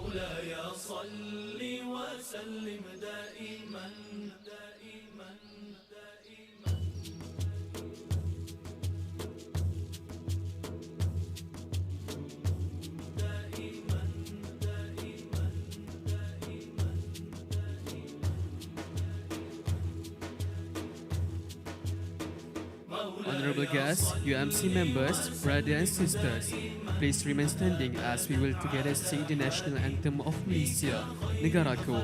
مولاي صل وسلم دائما دائما دائما دائما دائما دائما Honorable guests, UMC members, brothers and sisters, please remain standing as we will together sing the national anthem of Malaysia, Negaraku.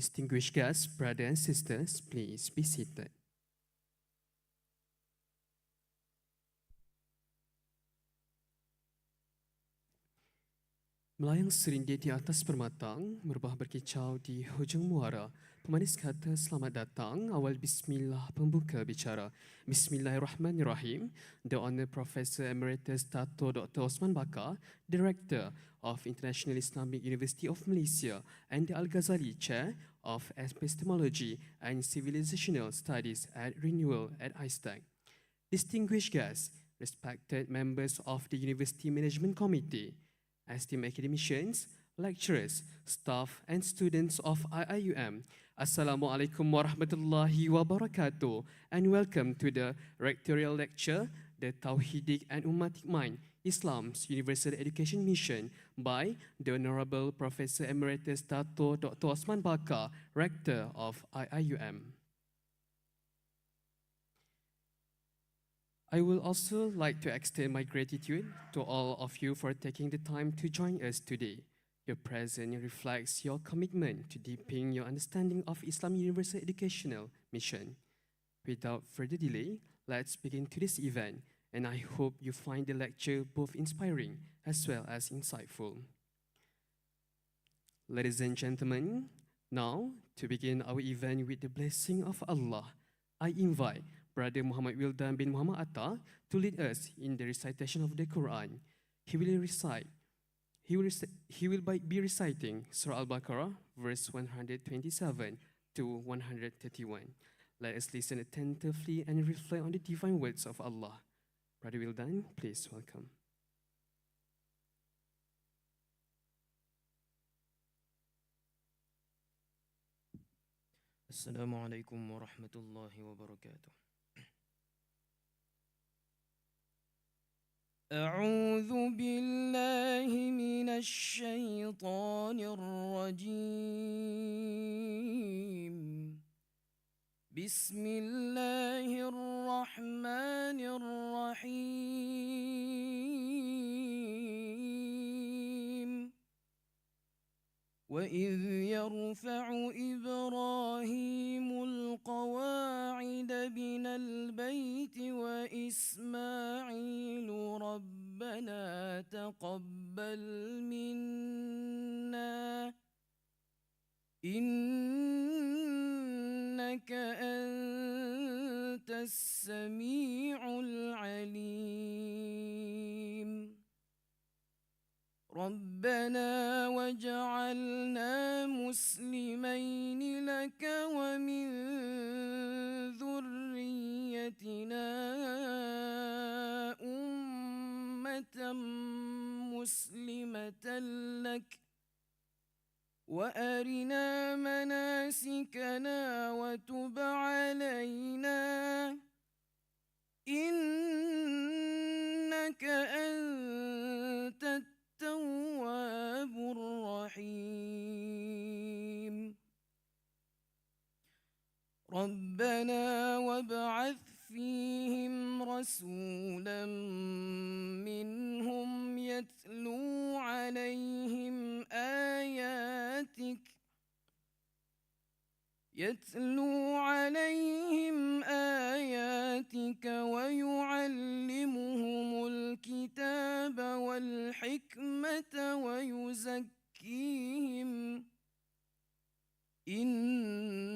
Distinguished guests, brothers and sisters, please be seated. Melayang serindih di atas permatang, merbah berkicau di hujung muara. Pemanis kata selamat datang, awal bismillah pembuka bicara. Bismillahirrahmanirrahim. The Honourable Professor Emeritus Dato Dr. Osman Bakar, Director of International Islamic University of Malaysia and the Al-Ghazali Chair of Epistemology and Civilizational Studies at Renewal at ISTAC. Distinguished guests, respected members of the University Management Committee, esteemed academicians, lecturers, staff and students of IIUM, Assalamualaikum warahmatullahi wabarakatuh and welcome to the Rectorial lecture, The Tawhidic And Ummatic Mind, Islam's Universal Education Mission by the Honourable Professor Emeritus Dato Dr. Osman Bakar, Rector of IIUM. I would also like to extend my gratitude to all of you for taking the time to join us today. Your presence reflects your commitment to deepening your understanding of Islam Universal Educational Mission. Without further delay, let's begin today's event, and I hope you find the lecture both inspiring as well as insightful. Ladies and gentlemen, now to begin our event with the blessing of Allah, I invite Brother Muhammad Wildan bin Muhammad Atta to lead us in the recitation of the Quran. He will be reciting Surah Al-Baqarah, verse 127 to 131. Let us listen attentively and reflect on the divine words of Allah. Brother Wildan, please welcome. Assalamualaikum warahmatullahi wabarakatuh. أعوذ بالله من الشيطان الرجيم. بسم الله الرحمن الرحيم. وإذ يرفع إبراهيم القواعد من البيت وإسماعيل ربنا تقبل منا إنك أنت أنت السميع العليم. ربنا واجعلنا مسلمين لك ومن ذريتنا أمة مسلمة لك وأرنا مناسكنا وتب علينا إنك أنت التواب الرحيم. ربنا وابعث فيهم رسولا منهم يتلو عليهم آياتك ويعلمهم الكتاب والحكمة ويزكيهم إنك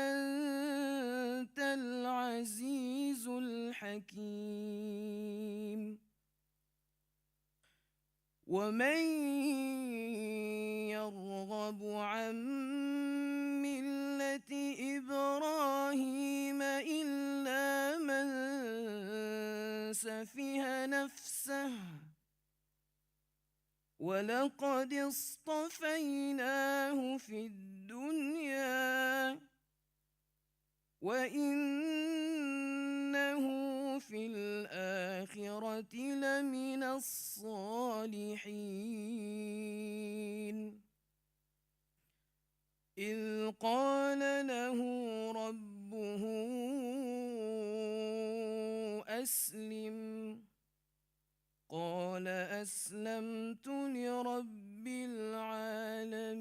أنت العزيز الحكيم. ومن يرغب عن ملة إبراهيم إلا من سفه نفسه ولقد اصطفيناه في الدنيا وإنه في الآخرة لمن الصالحين. إذ قال له ربه أسلم قال أسلمت لرب العالمين.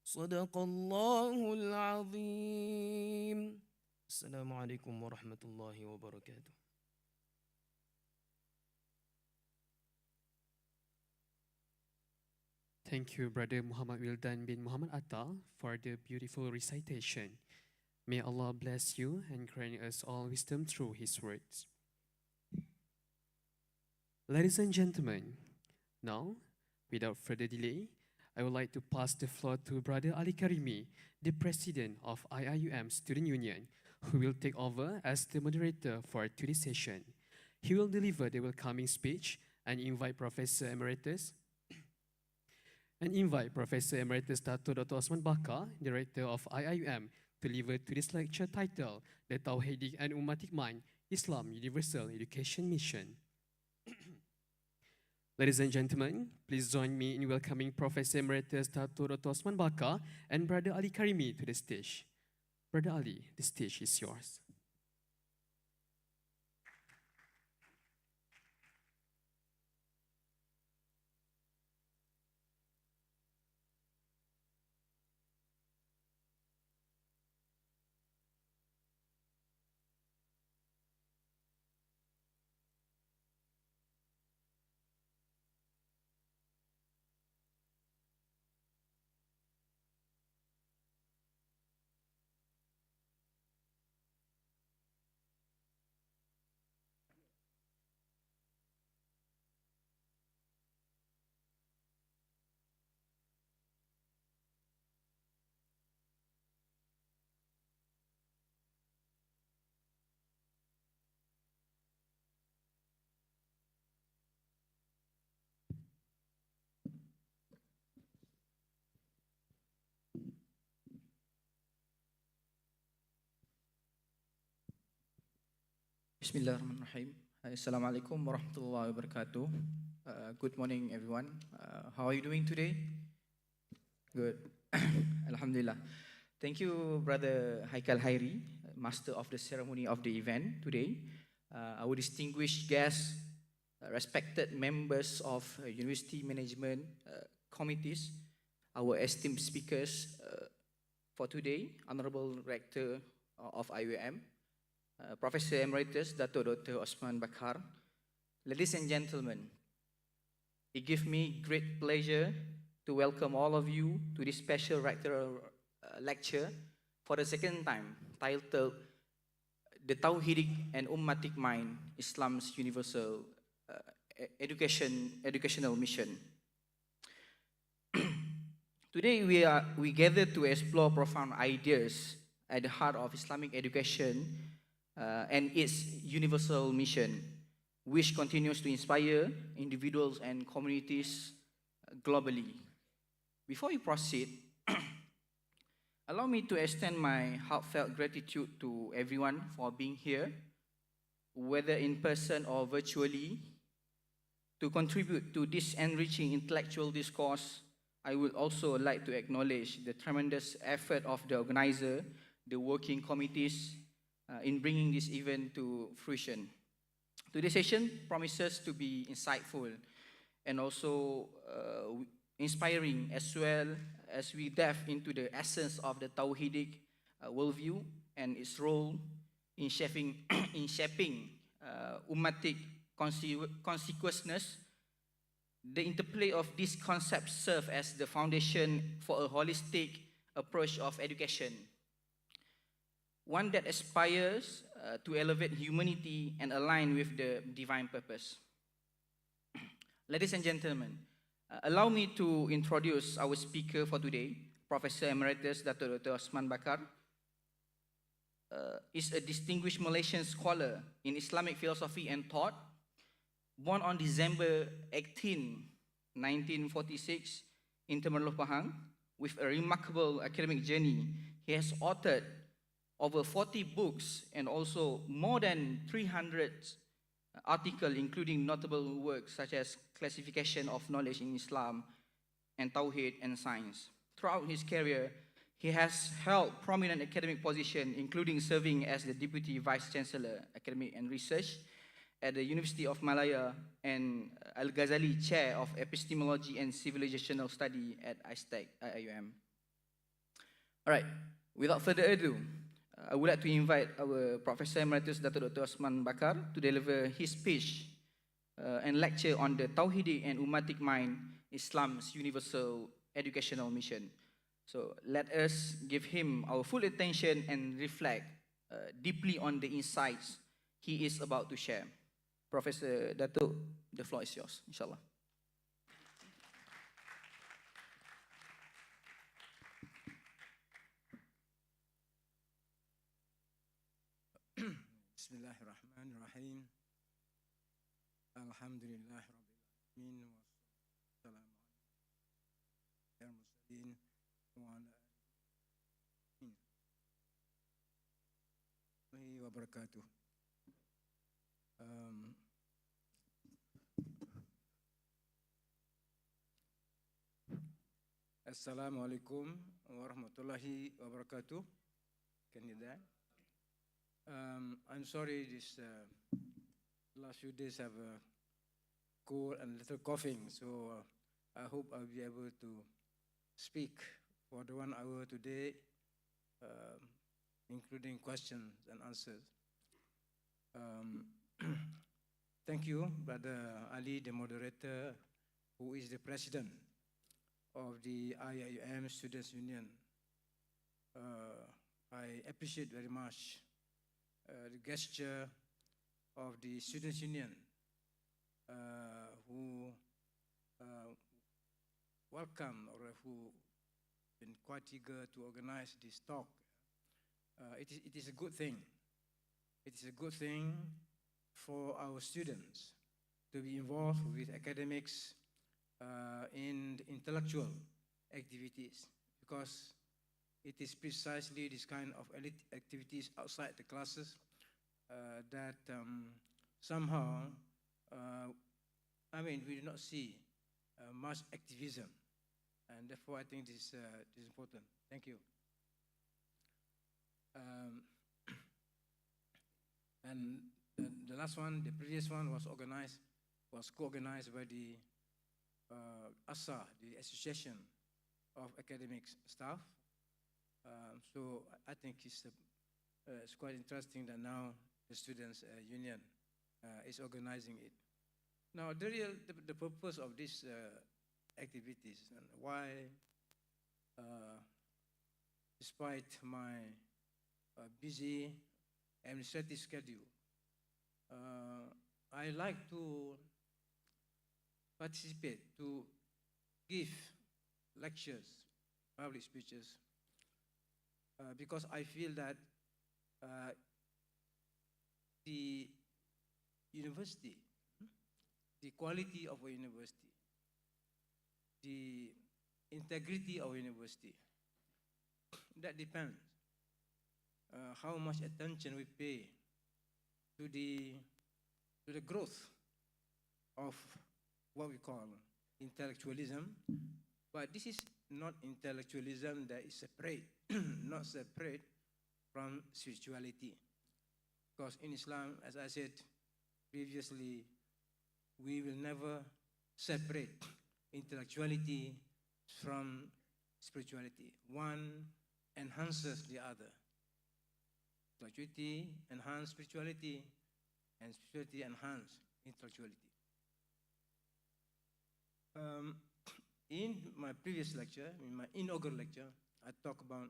صدق الله العظيم. السلام عليكم ورحمة الله وبركاته. Thank you, Brother Muhammad Wildan bin Muhammad Atta, for the beautiful recitation. May Allah bless you and grant us all wisdom through His words. Ladies and gentlemen, now, without further delay, I would like to pass the floor to Brother Ali Karimi, the President of IIUM Student Union, who will take over as the moderator for today's session. He will deliver the welcoming speech and invite Professor Emeritus Dato Dr. Osman Bakar, Director of IIUM, to deliver today's lecture titled The Tawhidic and Ummatic Mind, Islam Universal Education Mission. Ladies and gentlemen, please join me in welcoming Professor Emeritus Dato Dr. Osman Bakar and Brother Ali Karimi to the stage. Brother Ali, the stage is yours. Bismillahirrahmanirrahim. Assalamualaikum warahmatullahi wabarakatuh. Good morning, everyone. How are you doing today? Good. Alhamdulillah. Thank you, Brother Haikal Hairi, Master of the ceremony of the event today. Our distinguished guests, respected members of university management committees, our esteemed speakers for today, Honorable Rector of IIUM, Professor Emeritus Dato Dr. Osman Bakar. Ladies and gentlemen, it gives me great pleasure to to welcome all of you to this special rectorial lecture for the second time, titled The Tawhidic and Ummatic Mind, Islam's Universal Educational Mission. Today we gather to explore profound ideas at the heart of Islamic education and its universal mission, which continues to inspire individuals and communities globally. Before we proceed, allow me to extend my heartfelt gratitude to everyone for being here, whether in person or virtually, to contribute to this enriching intellectual discourse. I would also like to acknowledge the tremendous effort of the organizer, the working committees, in bringing this event to fruition. Today's session promises to be insightful and also inspiring, as well as we delve into the essence of the Tawhidic worldview and its role in shaping, ummatic consequentness. The interplay of these concepts serve as the foundation for a holistic approach of education, one that aspires to elevate humanity and align with the divine purpose. Ladies and gentlemen, allow me to introduce our speaker for today, Professor Emeritus Dr. Osman Bakar. Is a distinguished Malaysian scholar in Islamic philosophy and thought. Born on December 18, 1946, in Temerloh Pahang, with a remarkable academic journey, he has authored over 40 books and also more than 300 articles, including notable works such as Classification of Knowledge in Islam and Tawhid and Science. Throughout his career, he has held prominent academic positions, including serving as the Deputy Vice Chancellor, Academic and Research at the University of Malaya and Al-Ghazali Chair of Epistemology and Civilizational Study at IIUM. All right, without further ado, I would like to invite our Professor Emeritus Dr. Osman Bakar to deliver his speech and lecture on the Tawhidic and Ummatic Mind, Islam's Universal Educational Mission. So let us give him our full attention and reflect deeply on the insights he is about to share. Professor Dato, the floor is yours, inshallah. Bismillahirrahmanirrahim. Alhamdulillah Rabbil Alamin. Wassalamu ala mursalin wa ala alihi wa barakatuh. Assalamualaikum warahmatullahi wabarakatuh. Can you hear that? I'm sorry, this last few days have a cold and little coughing, so I hope I'll be able to speak for the 1 hour today, including questions and answers. Thank you, Brother Ali, the moderator, who is the president of the IIUM Students Union. I appreciate very much the gesture of the Students Union, who welcome or who been quite eager to organize this talk. It is a good thing. It is a good thing for our students to be involved with academics in intellectual activities, because it is precisely this kind of activities outside the classes that somehow, we do not see much activism, and therefore I think this is important. Thank you. And the last one, the previous one was co-organized by the ASA, the Association of Academic Staff. So I think it's quite interesting that now the Students' Union is organizing it. Now, the purpose of this activities and why, despite my busy administrative schedule, I like to participate, to give lectures, public speeches, because I feel that the university, the quality of a university, the integrity of a university, that depends how much attention we pay to the growth of what we call intellectualism. But this is not intellectualism that is separate, not separate from spirituality. Because in Islam, as I said previously, we will never separate intellectuality from spirituality. One enhances the other. Intellectuality enhances spirituality, and spirituality enhances intellectuality. In my previous lecture, in my inaugural lecture, I talked about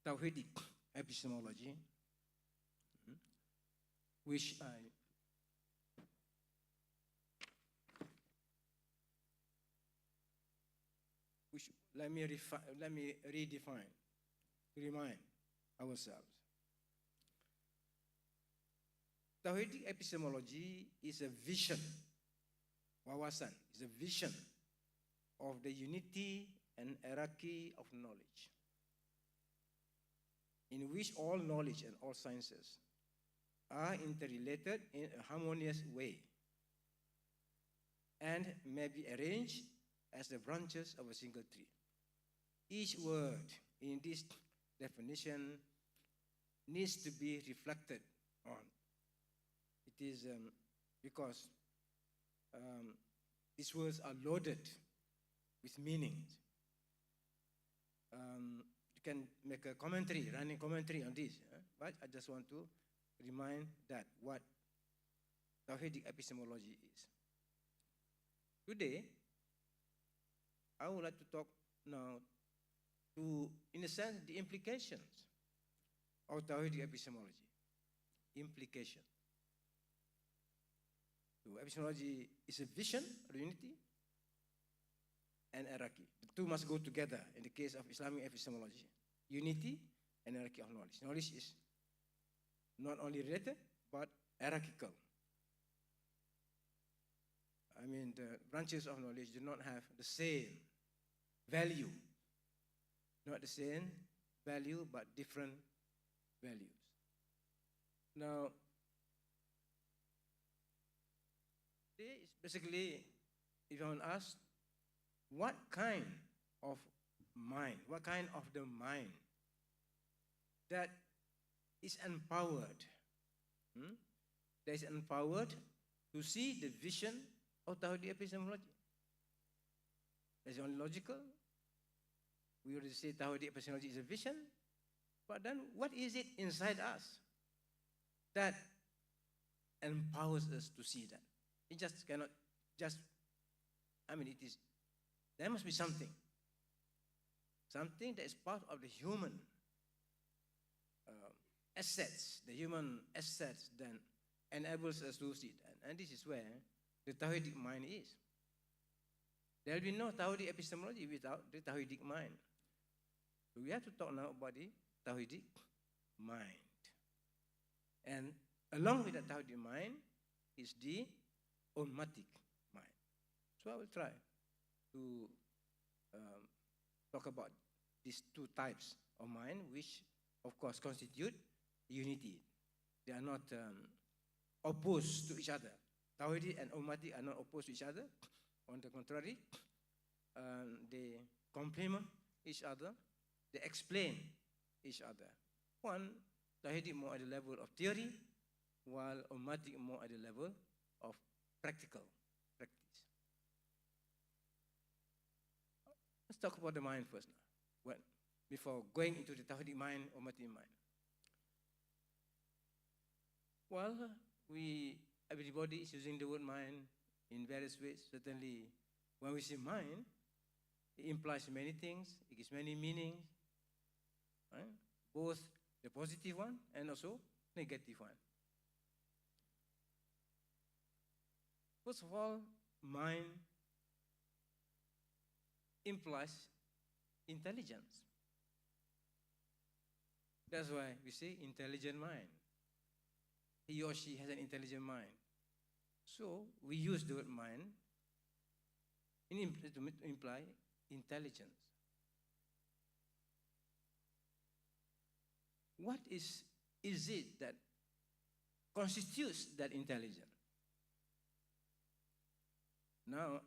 Tawhidic epistemology, which let me redefine, remind ourselves. Tawhidic epistemology is a vision, wawasan, is a vision of the unity and hierarchy of knowledge, in which all knowledge and all sciences are interrelated in a harmonious way and may be arranged as the branches of a single tree. Each word in this definition needs to be reflected on. It is because these words are loaded with meanings. You can make a commentary, running commentary on this, but I just want to remind that what Tawhidic epistemology is. Today, I would like to talk now to, in a sense, the implications of Tawhidic epistemology. Implication. So epistemology is a vision of unity and hierarchy. The two must go together in the case of Islamic epistemology. Unity and hierarchy of knowledge. Knowledge is not only related, but hierarchical. I mean, the branches of knowledge do not have the same value. Not the same value, but different values. Now, today is basically, if you want to ask, what kind of mind, what kind of the mind that is empowered, that is empowered to see the vision of Tawhidic epistemology? That's only logical. We already say Tawhidic epistemology is a vision, but then what is it inside us that empowers us to see that? It just cannot it is, there must be something that is part of the human assets, the human assets then enables us to see that. And this is where the Tawhidic mind is. There will be no Tawhidic epistemology without the Tawhidic mind. So we have to talk now about the Tawhidic mind. And along with the Tawhidic mind is the Ummatic mind. So I will try to talk about these two types of mind, which of course constitute unity. They are not opposed to each other. Tawhidic and Ummatic are not opposed to each other. On the contrary, they complement each other. They explain each other. One, Tawhidic more at the level of theory, while Ummatic more at the level of practical practice. Let's talk about the mind first now, before going into the Tawhidic mind, Ummatic mind. Well, everybody is using the word mind in various ways. Certainly, When we say mind, it implies many things, it gives many meanings, right? Both the positive one and also negative one. First of all, mind implies intelligence. That's why we say intelligent mind. He or she has an intelligent mind. So we use the word mind to imply intelligence. What is it that constitutes that intelligence? Now,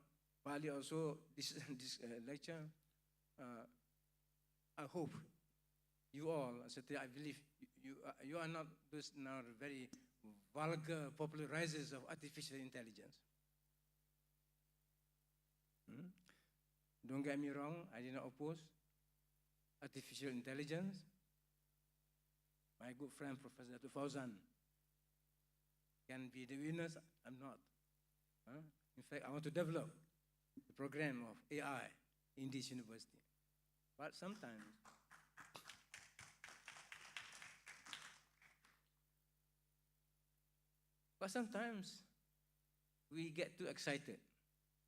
partly also this lecture, I hope you all, I believe you are not those now very vulgar popularizers of artificial intelligence. Don't get me wrong, I did not oppose artificial intelligence. My good friend, Professor Dr. Fauzan, can be the winners. I'm not. In fact, I want to develop the program of AI in this university. But sometimes we get too excited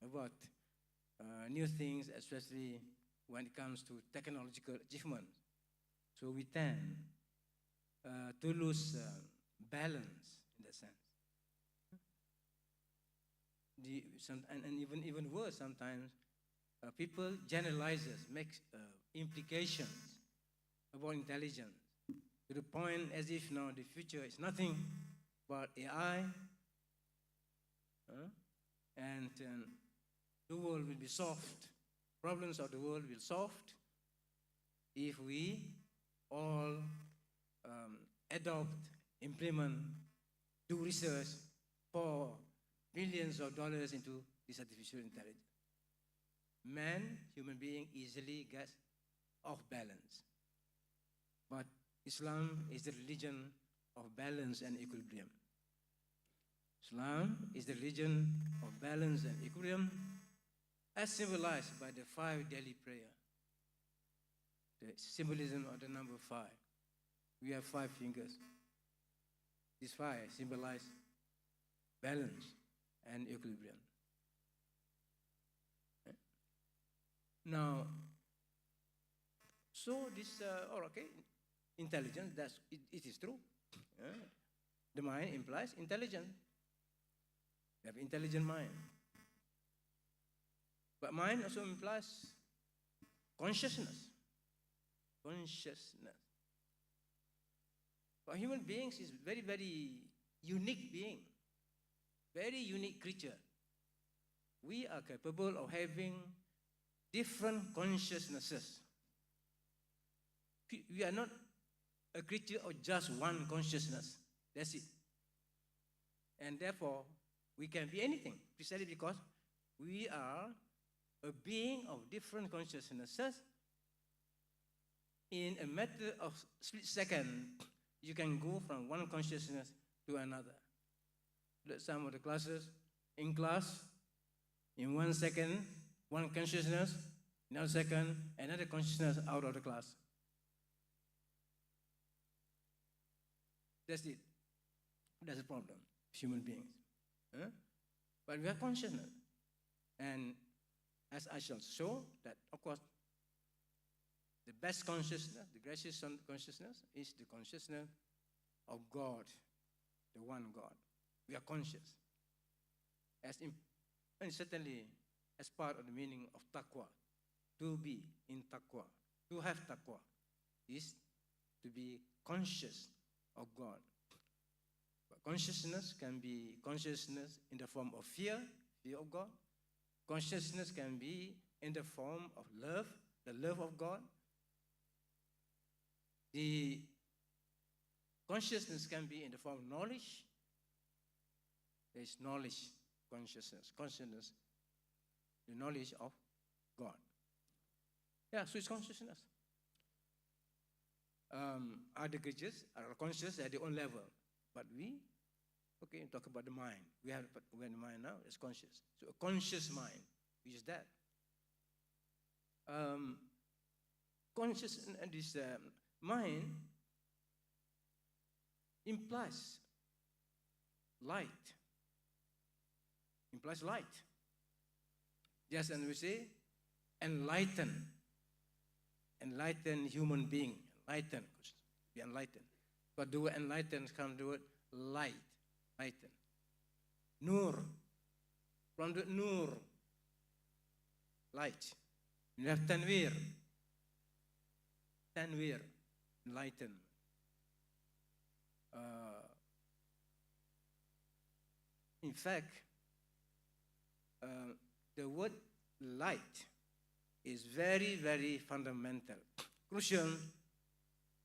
about new things, especially when it comes to technological achievements. So we tend to lose balance in that sense. And even worse, sometimes people generalizes, make implications about intelligence to the point as if now the future is nothing but AI, and the world will be solved. Problems of the world will be solved if we all adopt, implement, do research, pour billions of dollars into this artificial intelligence. Man, human being, easily gets off balance. But Islam is the religion of balance and equilibrium. Islam is the religion of balance and equilibrium, as symbolized by the 5 daily prayer. The symbolism of the number 5. We have 5 fingers. These 5 symbolize balance and equilibrium. Now, so this, intelligence, it is true. The mind implies intelligence. We have intelligent mind. But mind also implies consciousness. Consciousness. For human beings is very, very unique being. Very unique creature. We are capable of having different consciousnesses. We are not a creature of just one consciousness. That's it. And therefore, we can be anything, precisely because we are a being of different consciousnesses. In a matter of split second, you can go from one consciousness to another. Look at some of the classes. In class, in 1 second, one consciousness, another second, another consciousness out of the class. That's it. That's the problem, human beings. But we have consciousness. And as I shall show, that of course, the best consciousness, the greatest consciousness, is the consciousness of God, the one God. We are conscious. And certainly, as part of the meaning of taqwa, to be in taqwa, to have taqwa, is to be conscious of God. But consciousness can be consciousness in the form of fear of God. Consciousness can be in the form of love, the love of God. The consciousness can be in the form of knowledge. There is knowledge, consciousness, the knowledge of God. Yeah, so it's consciousness. Other creatures are conscious at their own level, but we talk about the mind. We have the mind now, it's conscious. So a conscious mind, which is that. Conscious, this mind implies light. Implies light. Just as we say, enlighten. Enlighten human being. Enlighten. Be enlightened. But the word enlighten comes the word light. Lighten. Nur. From the nur. Light. You have tanwir. Tanwir. Enlighten. In fact, the word light is very, very fundamental, crucial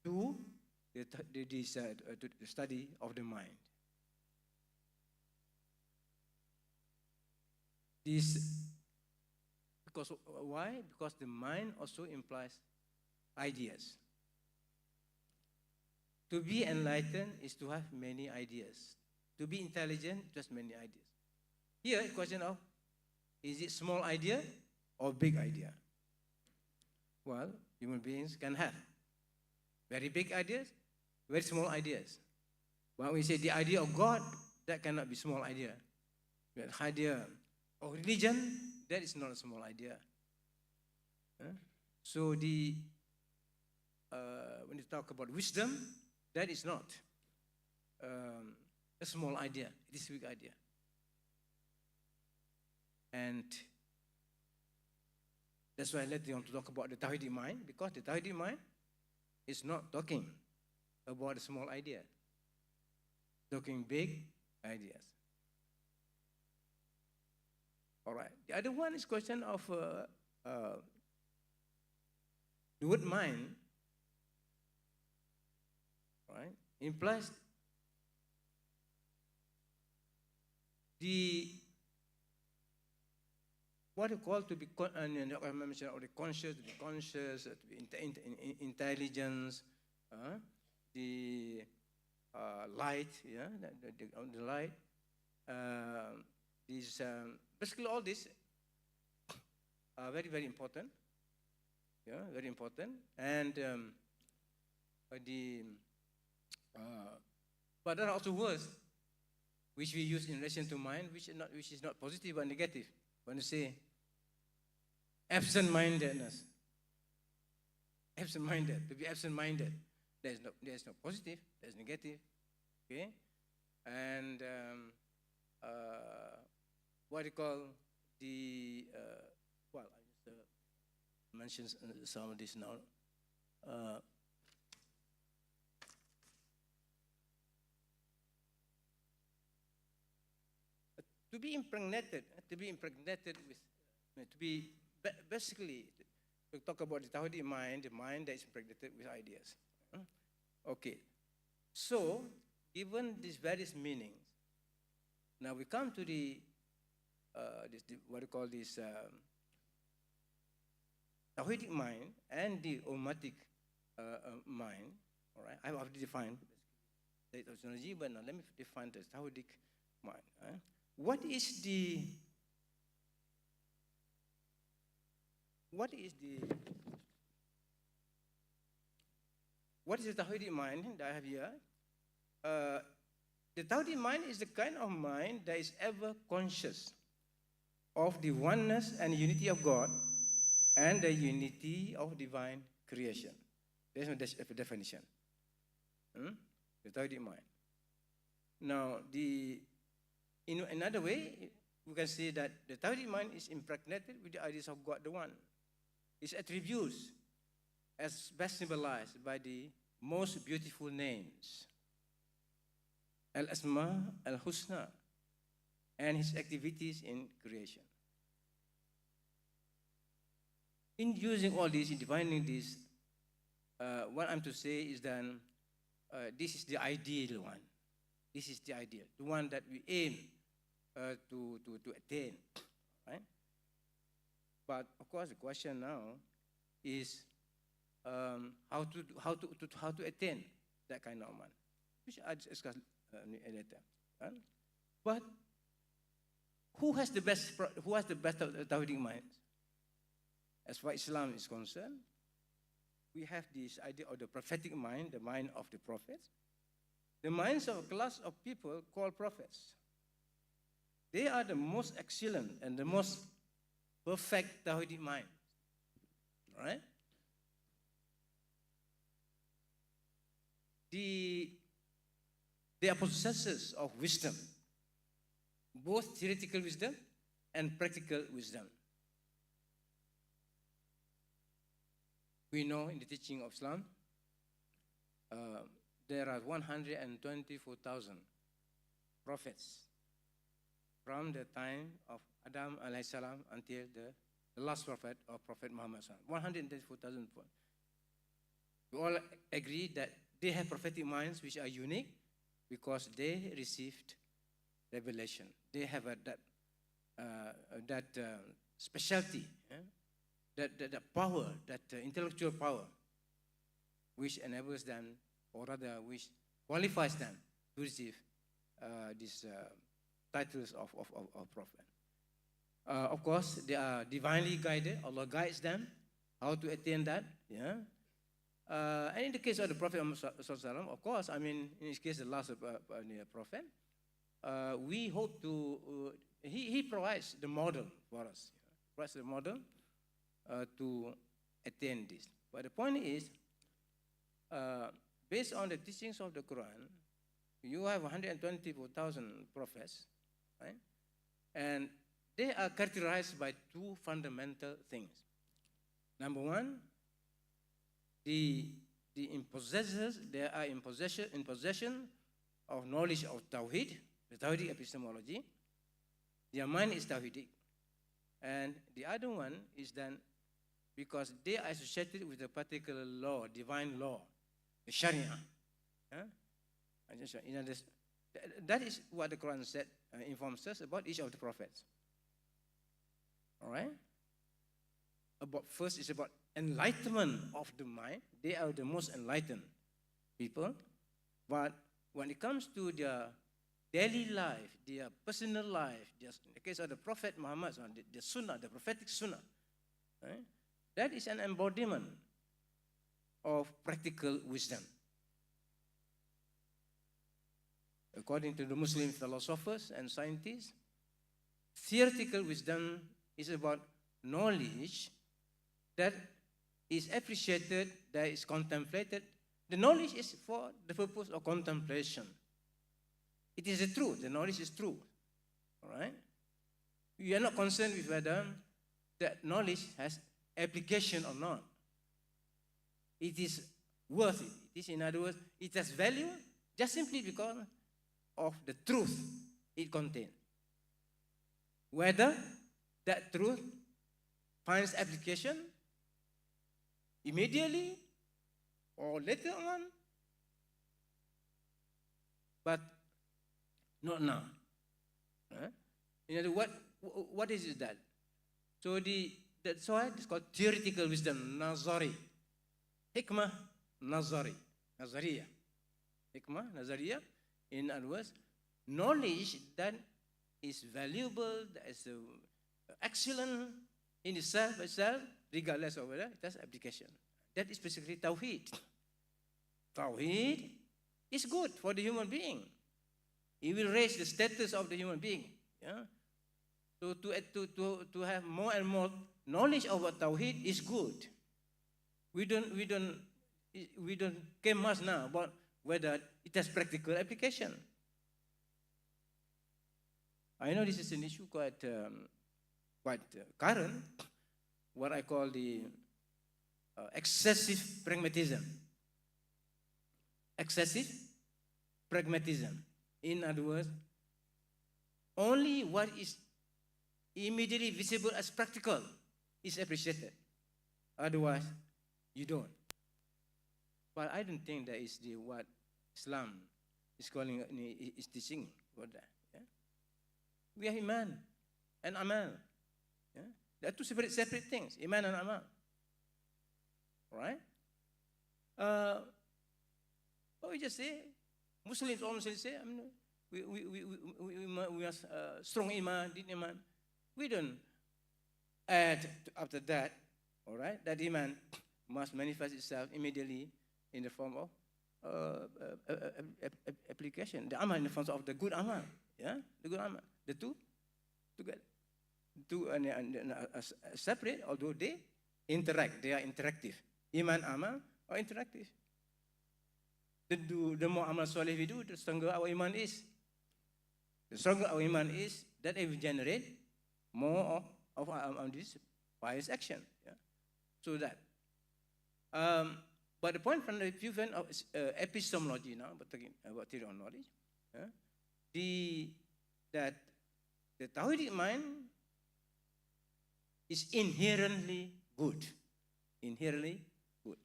to the study of the mind. Why? Because the mind also implies ideas. To be enlightened is to have many ideas. To be intelligent, just many ideas. Here, a question of, is it small idea or big idea? Well, human beings can have very big ideas, very small ideas. When we say the idea of God, that cannot be small idea. The idea of religion, that is not a small idea. So when you talk about wisdom, that is not a small idea. It is a big idea. And that's why I later on to talk about the Tawhidic mind, because the Tawhidic mind is not talking about a small idea, talking big ideas. All right. The other one is question of the word mind, right, implies what you call to be, I mentioned the conscious, to be intelligence, the light, the light. Basically all this are very, very important. Yeah, very important. And but there are also words which we use in relation to mind, which is not positive but negative. When you say absent-mindedness, absent-minded, to be absent-minded, there's no positive, there's negative, okay? And what you call the well, I just mentioned some of this now. To be impregnated with, to be basically, to talk about the Tawhidic mind, the mind that is impregnated with ideas. Okay, so given these various meanings, now we come to what you call this Tawhidic mind and the Ummatic mind. All right, I've already defined the technology, but now let me define the Tawhidic mind. What is the Tawhidic mind that I have here? The Tawhidic mind is the kind of mind that is ever conscious of the oneness and unity of God and the unity of divine creation. There's no definition. The Tawhidic mind. Now, in another way, we can say that the Tawhidic mind is impregnated with the ideas of God the One. Its attributes as best symbolized by the most beautiful names, Al-Asma, Al-Husna, and his activities in creation. In using all this, in defining this, what I'm to say is that this is the ideal one. This is the ideal, the one that we aim to attain, right? But of course, the question now is how to attain that kind of man, which I discuss later. Right? But who has the best Tawhidic minds? As far as Islam is concerned, we have this idea of the prophetic mind, the mind of the prophets. The minds of a class of people called prophets. They are the most excellent and the most perfect Tawhidic mind. All right? They are possessors of wisdom, both theoretical wisdom and practical wisdom. We know in the teaching of Islam, there are 124,000 prophets from the time of Adam alayhi salam until the last prophet, or Prophet Muhammad salam. 124,000. We all agree that they have prophetic minds which are unique because they received revelation. They have that specialty, that power, that intellectual power, which enables them, or rather, which qualifies them to receive these titles of prophet. Of course, they are divinely guided. Allah guides them how to attain that. Yeah. And in the case of the Prophet Muhammad, of course, I mean, in his case, the last prophet, we hope to, he provides the model for us. Provides the model to attain this. But the point is, based on the teachings of the Quran, you have 124,000 prophets, right? And they are characterized by two fundamental things. Number one, they are in possession of knowledge of Tawhid, the Tawhidic epistemology. Their mind is Tawhidic. And the other one is then because they are associated with a particular law, divine law, the Sharia. That is what the Quran said, informs us about each of the prophets. All right? First is about enlightenment of the mind. They are the most enlightened people. But when it comes to their daily life, their personal life, just in the case of the Prophet Muhammad, the Sunnah, the prophetic Sunnah, right? That is an embodiment of practical wisdom. According to the Muslim philosophers and scientists, theoretical wisdom is about knowledge that is appreciated, that is contemplated. The knowledge is for the purpose of contemplation. It is the truth. The knowledge is true. All right? You are not concerned with whether that knowledge has application or not. It is worth it. It is, in other words, it has value just simply because of the truth it contains. Whether that truth finds application immediately or later on, but not now. In other words, what is that? So that's why it's called theoretical wisdom, Nazari. Hikmah, Nazari. Nazariya. Hikmah, Nazariya. In other words, knowledge that is valuable, that is excellent in itself, regardless of whether it has application. That is basically Tawheed. Tawheed is good for the human being. It will raise the status of the human being. Yeah? So to have more and more knowledge about Tawheed is good. We don't care much now about whether it has practical application. I know this is an issue quite current, what I call the excessive pragmatism. Excessive pragmatism. In other words, only what is immediately visible as practical is appreciated. Otherwise, you don't. But I don't think that is what Islam is calling, is teaching about that. Yeah? We have Iman and Amal. Yeah? They are two separate things, Iman and Amal. Right? What we just say, Muslims say, we are strong iman, deep iman. We don't add after that, all right? That iman must manifest itself immediately in the form of application. The amal in the form of the good amal, yeah, the good amal. The two together, two and separate, although they interact. They are interactive. Iman amal are interactive. The more amal soleh we do, the stronger our iman is. The stronger our iman is, that it will generate more of this pious action. Yeah? So that. But the point from the viewpoint of epistemology now, but talking about theory of knowledge, that the Tawhidic mind is inherently good. Inherently good.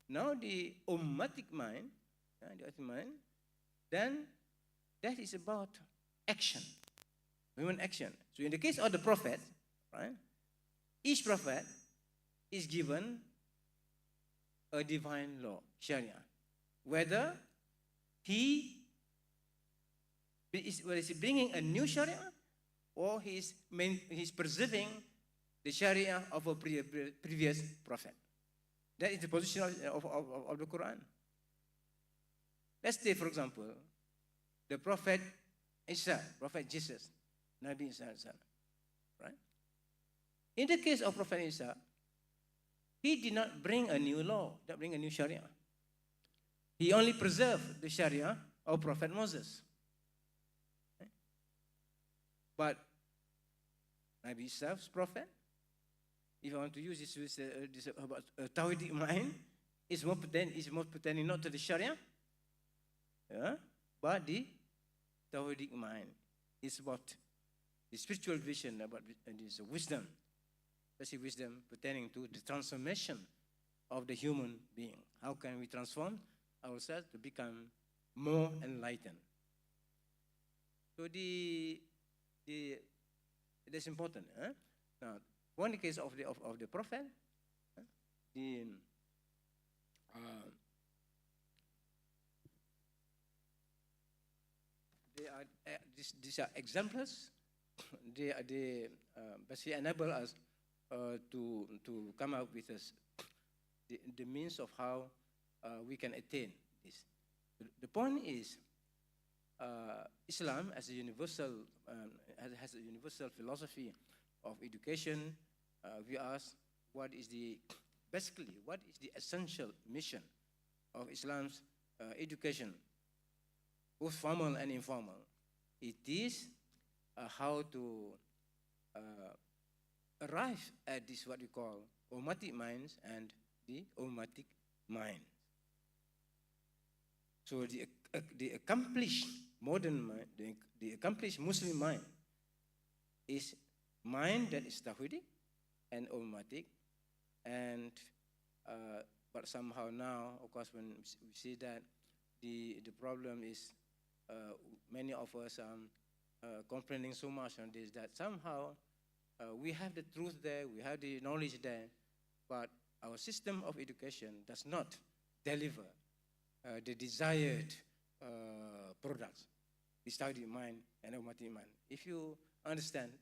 Now the Ummatic mind, then that is about action, human action. So in the case of the prophet, right, each prophet is given a divine law, Sharia. Whether he is bringing a new Sharia or he's preserving the Sharia of a previous prophet. That is the position of the Quran. Let's say, for example, the Prophet Isa, Prophet Jesus, Nabi Isa, right? In the case of Prophet Isa, he did not bring a new law, not bring a new Sharia. He only preserved the Sharia of Prophet Moses. Okay? But Nabi Isa's prophet, if I want to use this about Tawhidic mind, is more pertaining not to the Sharia, yeah, but the Tawhidic mind. It's about the spiritual vision, about this wisdom, especially wisdom pertaining to the transformation of the human being. How can we transform ourselves to become more enlightened? So that's important. Now, one case of the prophet, these are examples. They basically enable us to come up with the means of how we can attain this. The point is, Islam as a universal has a universal philosophy of education. We ask what is the essential mission of Islam's education, both formal and informal. It is how to arrive at this what we call ummatic minds and the ummatic mind. So the accomplished modern mind, the accomplished Muslim mind is mind that is Tawhidic and ummatic, and but somehow now, of course, when we see that the problem is many of us are complaining so much on this, that somehow we have the truth there, we have the knowledge there, but our system of education does not deliver the desired products, the Tawhidic mind and ummatic mind. If you understand,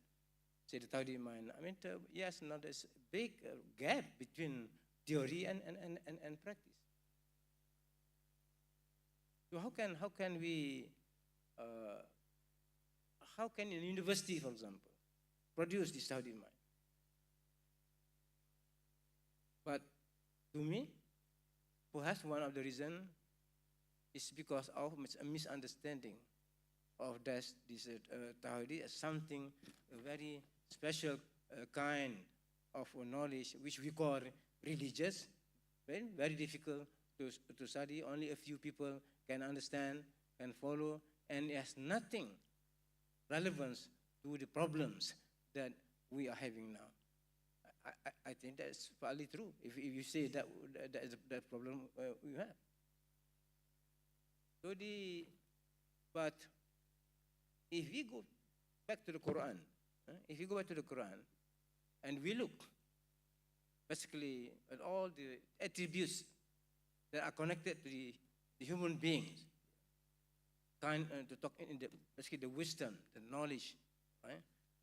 say the Tawhidic mind, I mean, yes, now there's a big gap between theory and practice. So how can we, how can a university, for example, produce this Tawhidic mind? But to me, perhaps one of the reasons is because of a misunderstanding of this Tawhid as something very special kind of knowledge, which we call religious, very, very difficult to study. Only a few people can understand, can follow, and it has nothing relevance to the problems that we are having now. I think that's partly true. If you say that is the problem we have. So but if we go back to the Quran, and we look basically at all the attributes that are connected to the human beings, to talk in the basically the wisdom, the knowledge, right?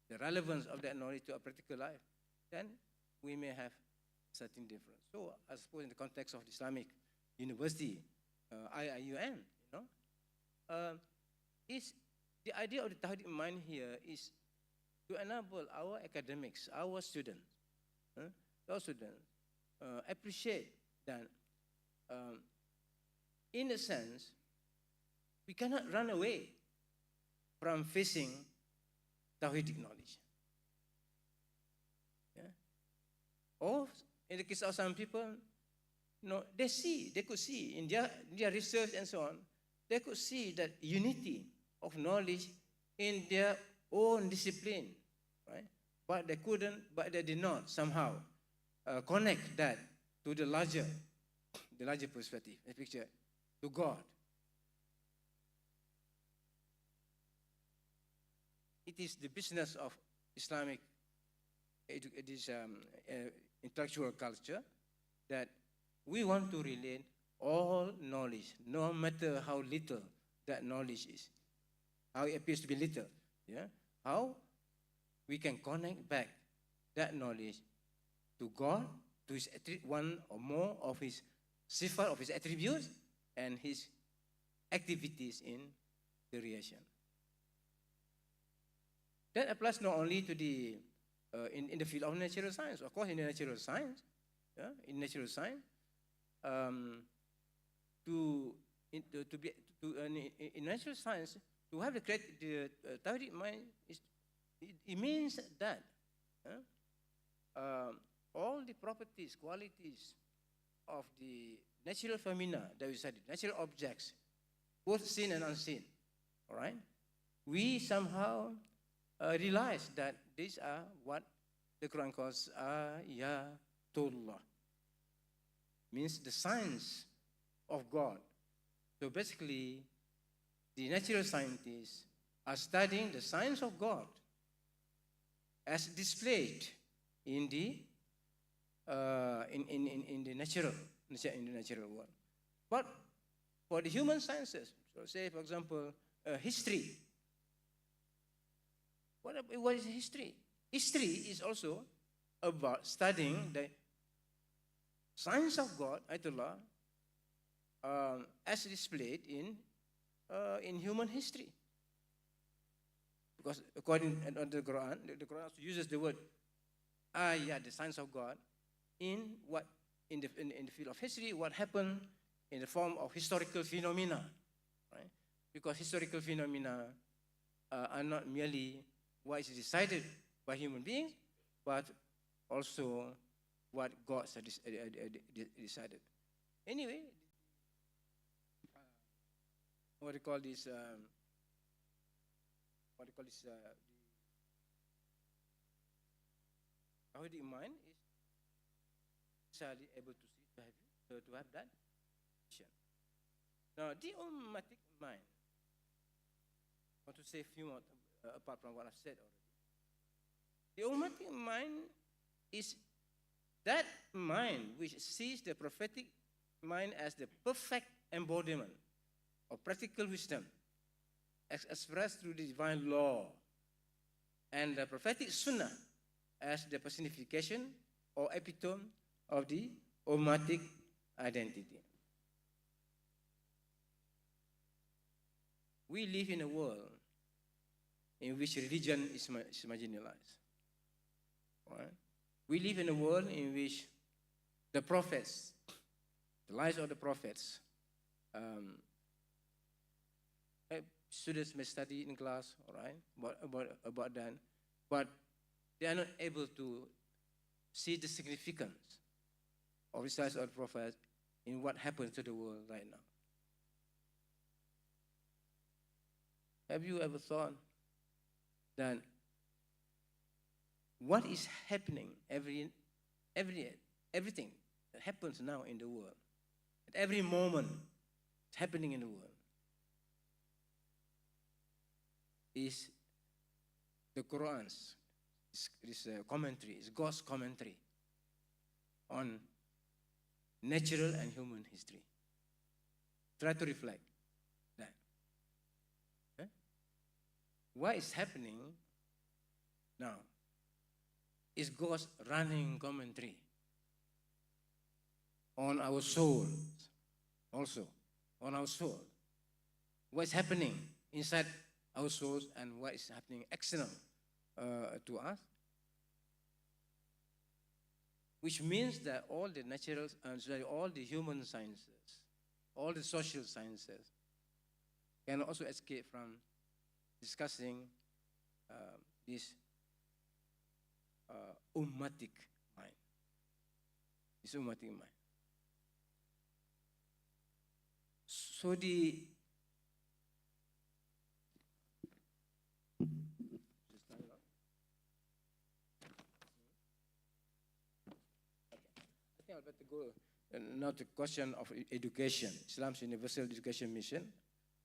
The relevance of that knowledge to a practical life, then we may have certain difference. So I suppose in the context of the Islamic University, IIUM, is the idea of the Tawhidic mind here is to enable our academics, our students, appreciate that, in a sense, we cannot run away from facing Tawhidic knowledge. Yeah? Or, in the case of some people, they could see in their research and so on, they could see that unity of knowledge in their own discipline, right? But they did not somehow connect that to the larger perspective, the picture, to God. It is the business of Islamic intellectual culture that we want to relate all knowledge, no matter how little that knowledge is, how it appears to be little, yeah? How we can connect back that knowledge to God, to his one or more of his sifat, of his attributes, and his activities in the creation. That applies not only to the in the field of natural science. Of course, in natural science, in natural science, to have the Tawhidic mind it means that all the properties, qualities of the natural phenomena that we study, natural objects, both seen and unseen, all right? We somehow realize that these are what the Quran calls ayatullah, means the signs of God. So basically, the natural scientists are studying the signs of God as displayed in the natural world. But for the human sciences, so say for example, history. What is history? History is also about studying the signs of God, ayatullah, as displayed in human history. Because according to the Quran also uses the word the signs of God in the field of history, what happened in the form of historical phenomena, right? Because historical phenomena are not merely what is decided by human beings, but also what God decided. Anyway, what do you call this? The Tawhidic mind is necessarily able to see, to have that vision. Now, the ummatic mind, I want to say a few more apart from what I've said already. The ummatic mind is that mind which sees the prophetic mind as the perfect embodiment of practical wisdom expressed through the divine law, and the prophetic sunnah as the personification or epitome of the ummatic identity. We live in a world in which religion is marginalized. Right? We live in a world in which the prophets, the lives of the prophets, students may study in class, all right, about that, but they are not able to see the significance of the lives of the prophets in what happens to the world right now. Have you ever thought that what is happening, everything that happens now in the world, at every moment it's happening in the world, is the Quran's commentary, is God's commentary on natural and human history. Try to reflect that. what is happening now is God's running commentary on our soul, also on our soul. What is happening inside our souls and what is happening external to us, which means that all the natural, all the human sciences, all the social sciences can also escape from discussing this ummatic mind. This ummatic mind. So the I think I'll better go now to the question of education, Islam's universal education mission,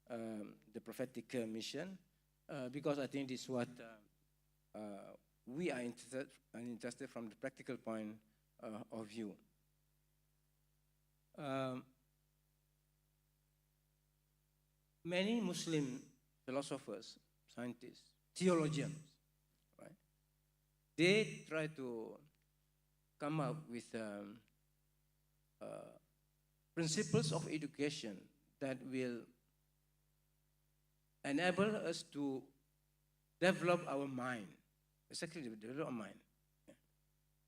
the prophetic mission, because I think this is what we are interested from the practical point of view. Many Muslim philosophers, scientists, theologians, right? They try to come up with principles of education that will enable us to develop our mind. Exactly, develop our mind.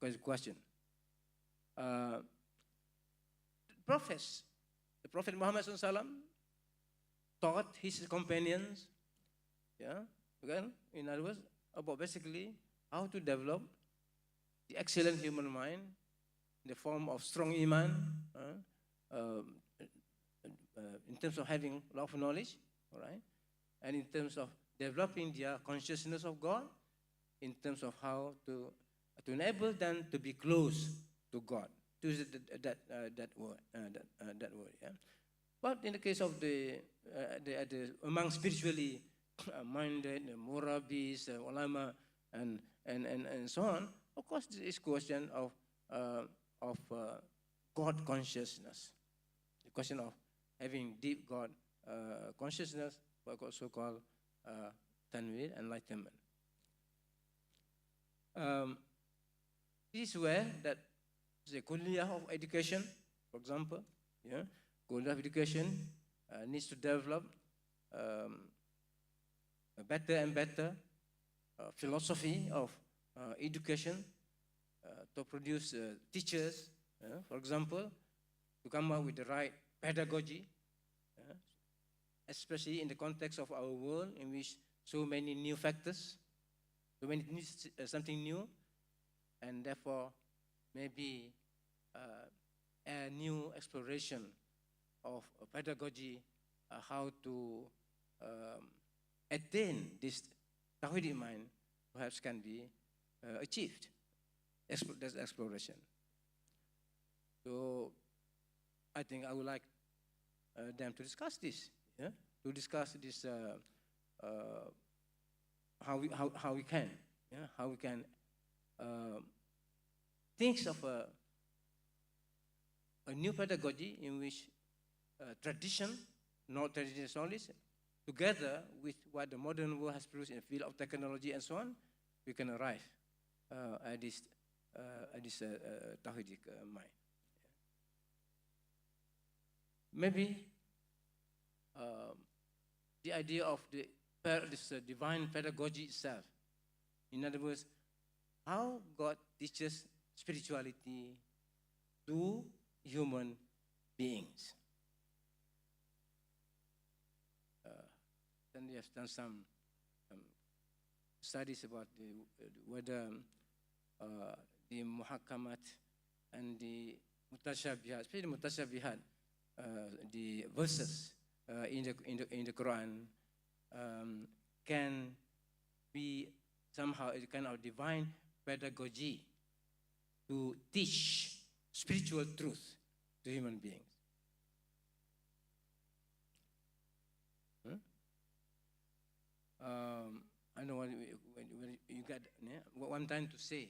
Because question. The Prophet Muhammad SAW taught his companions, in other words, about basically how to develop the excellent human mind in the form of strong iman, in terms of having a lot of knowledge, all right, and in terms of developing their consciousness of God, in terms of how to enable them to be close to God. To use that word, yeah. But in the case of the among spiritually minded, moral beings, ulama, and so on, of course, this is question of God consciousness, the question of having deep God consciousness, what also called tanwir, enlightenment. This is where that the kulliyah of education, for example, kulliyah of education needs to develop a better and better philosophy of education to produce teachers, for example, to come up with the right pedagogy, especially in the context of our world in which so many new factors, so many something new, and therefore maybe a new exploration of pedagogy, how to attain this Tawhidic mind perhaps can be achieved. That's exploration. So I think I would like them to discuss this, to discuss this how we can think of a new pedagogy in which tradition, not traditional knowledge, together with what the modern world has produced in the field of technology and so on, we can arrive at this Tawhidic mind. Maybe the idea of this divine pedagogy itself. In other words, how God teaches spirituality to human beings. Then we have done some studies about whether the muhakamat and the mutashabihat, especially the mutashabihat, the verses in the Quran can be somehow a kind of divine pedagogy to teach spiritual truth to human beings. I know what you got. What I'm trying to say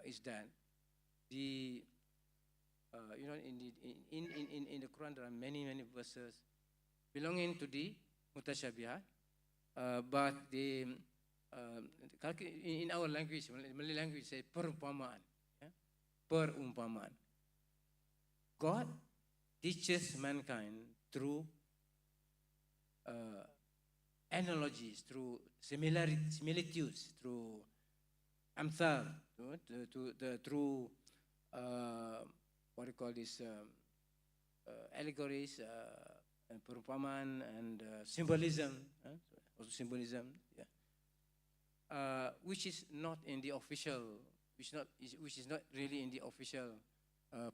is that the in the Quran there are many verses belonging to the mutashabihat, but in our language, Malay language, say perumpamaan. Yeah? Perumpamaan. God teaches mankind through analogies, through similitudes, through amthal, through what do you call this, allegories, and perumpamaan, and symbolism, also symbolism, yeah. Which is not in the official, which is not really in the official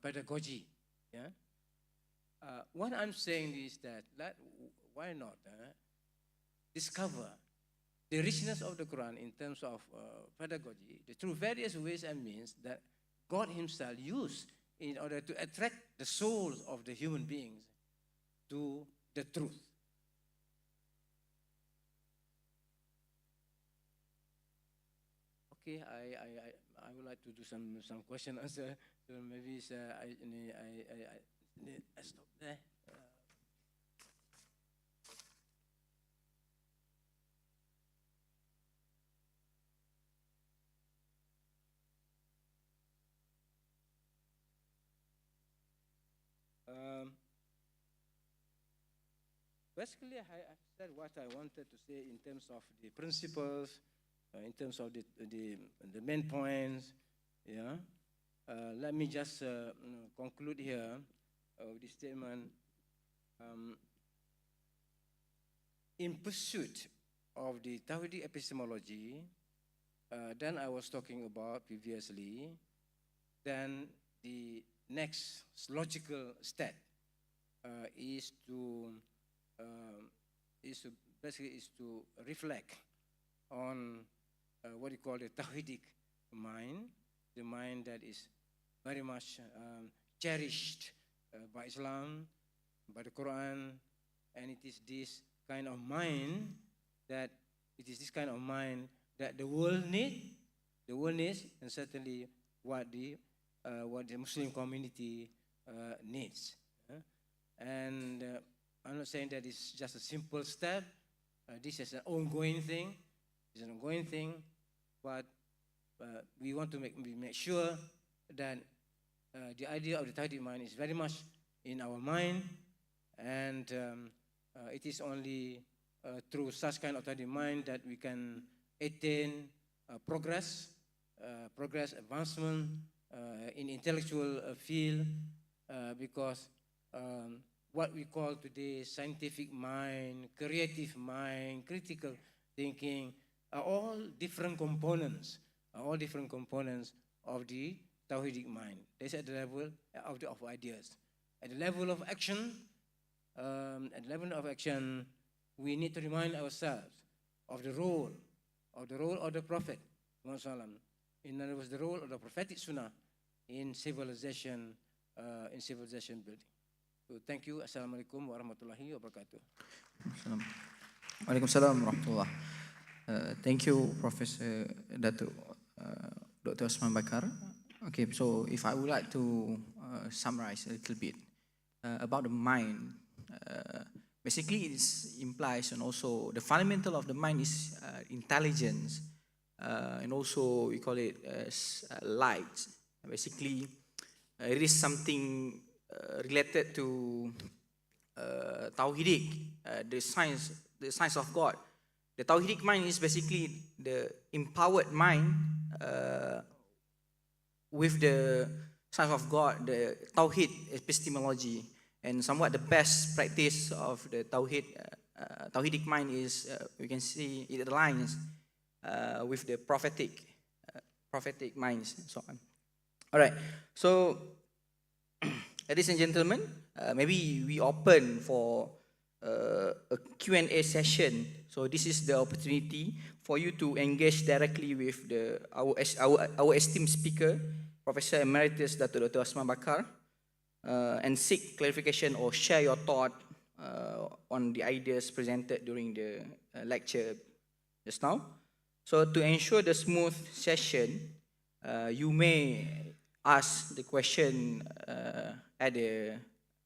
pedagogy, yeah. What I'm saying is that why not discover the richness of the Quran in terms of pedagogy through various ways and means that God Himself used in order to attract the souls of the human beings to the truth. Okay, I would like to do some question answer. So maybe I stop there. Basically, I said what I wanted to say in terms of the principles, in terms of the main points. Yeah. Let me just conclude here with this statement. In pursuit of the Tawhidic epistemology, then I was talking about previously, then the next logical step is to reflect on what you call the Tawhidic mind, the mind that is very much cherished by Islam, by the Quran, and it is this kind of mind that the world needs, and certainly what the Muslim community needs. And I'm not saying that it's just a simple step. This is an ongoing thing. It's an ongoing thing, but we want to make sure that the idea of the Tawhidic mind is very much in our mind, and it is only through such kind of Tawhidic mind that we can attain progress, advancement in intellectual field, because what we call today scientific mind, creative mind, critical thinking are all different components of the Tawhidic mind. That's at the level of ideas. At the level of action, we need to remind ourselves of the role of the Prophet Muhammad. In other words, the role of the prophetic Sunnah in civilization building. So thank you. Assalamualaikum warahmatullahi wabarakatuh. Waalaikumsalam warahmatullah. Thank you, Professor Datuk Dr. Osman Bakar. Okay, so if I would like to summarize a little bit about the mind, basically it implies, and also the fundamental of the mind is intelligence, and also we call it as light. Basically, it is something related to Tawhidic, the science of God. The Tawhidic mind is basically the empowered mind with the science of God, the Tawhid epistemology, and somewhat the best practice of the Tawhidic mind is we can see it aligns with the prophetic minds and so on. All right, so ladies and gentlemen, maybe we open for a Q&A session. So this is the opportunity for you to engage directly with our esteemed speaker, Professor Emeritus Dr. Osman Bakar, and seek clarification or share your thought on the ideas presented during the lecture just now. So to ensure the smooth session, you may ask the question at the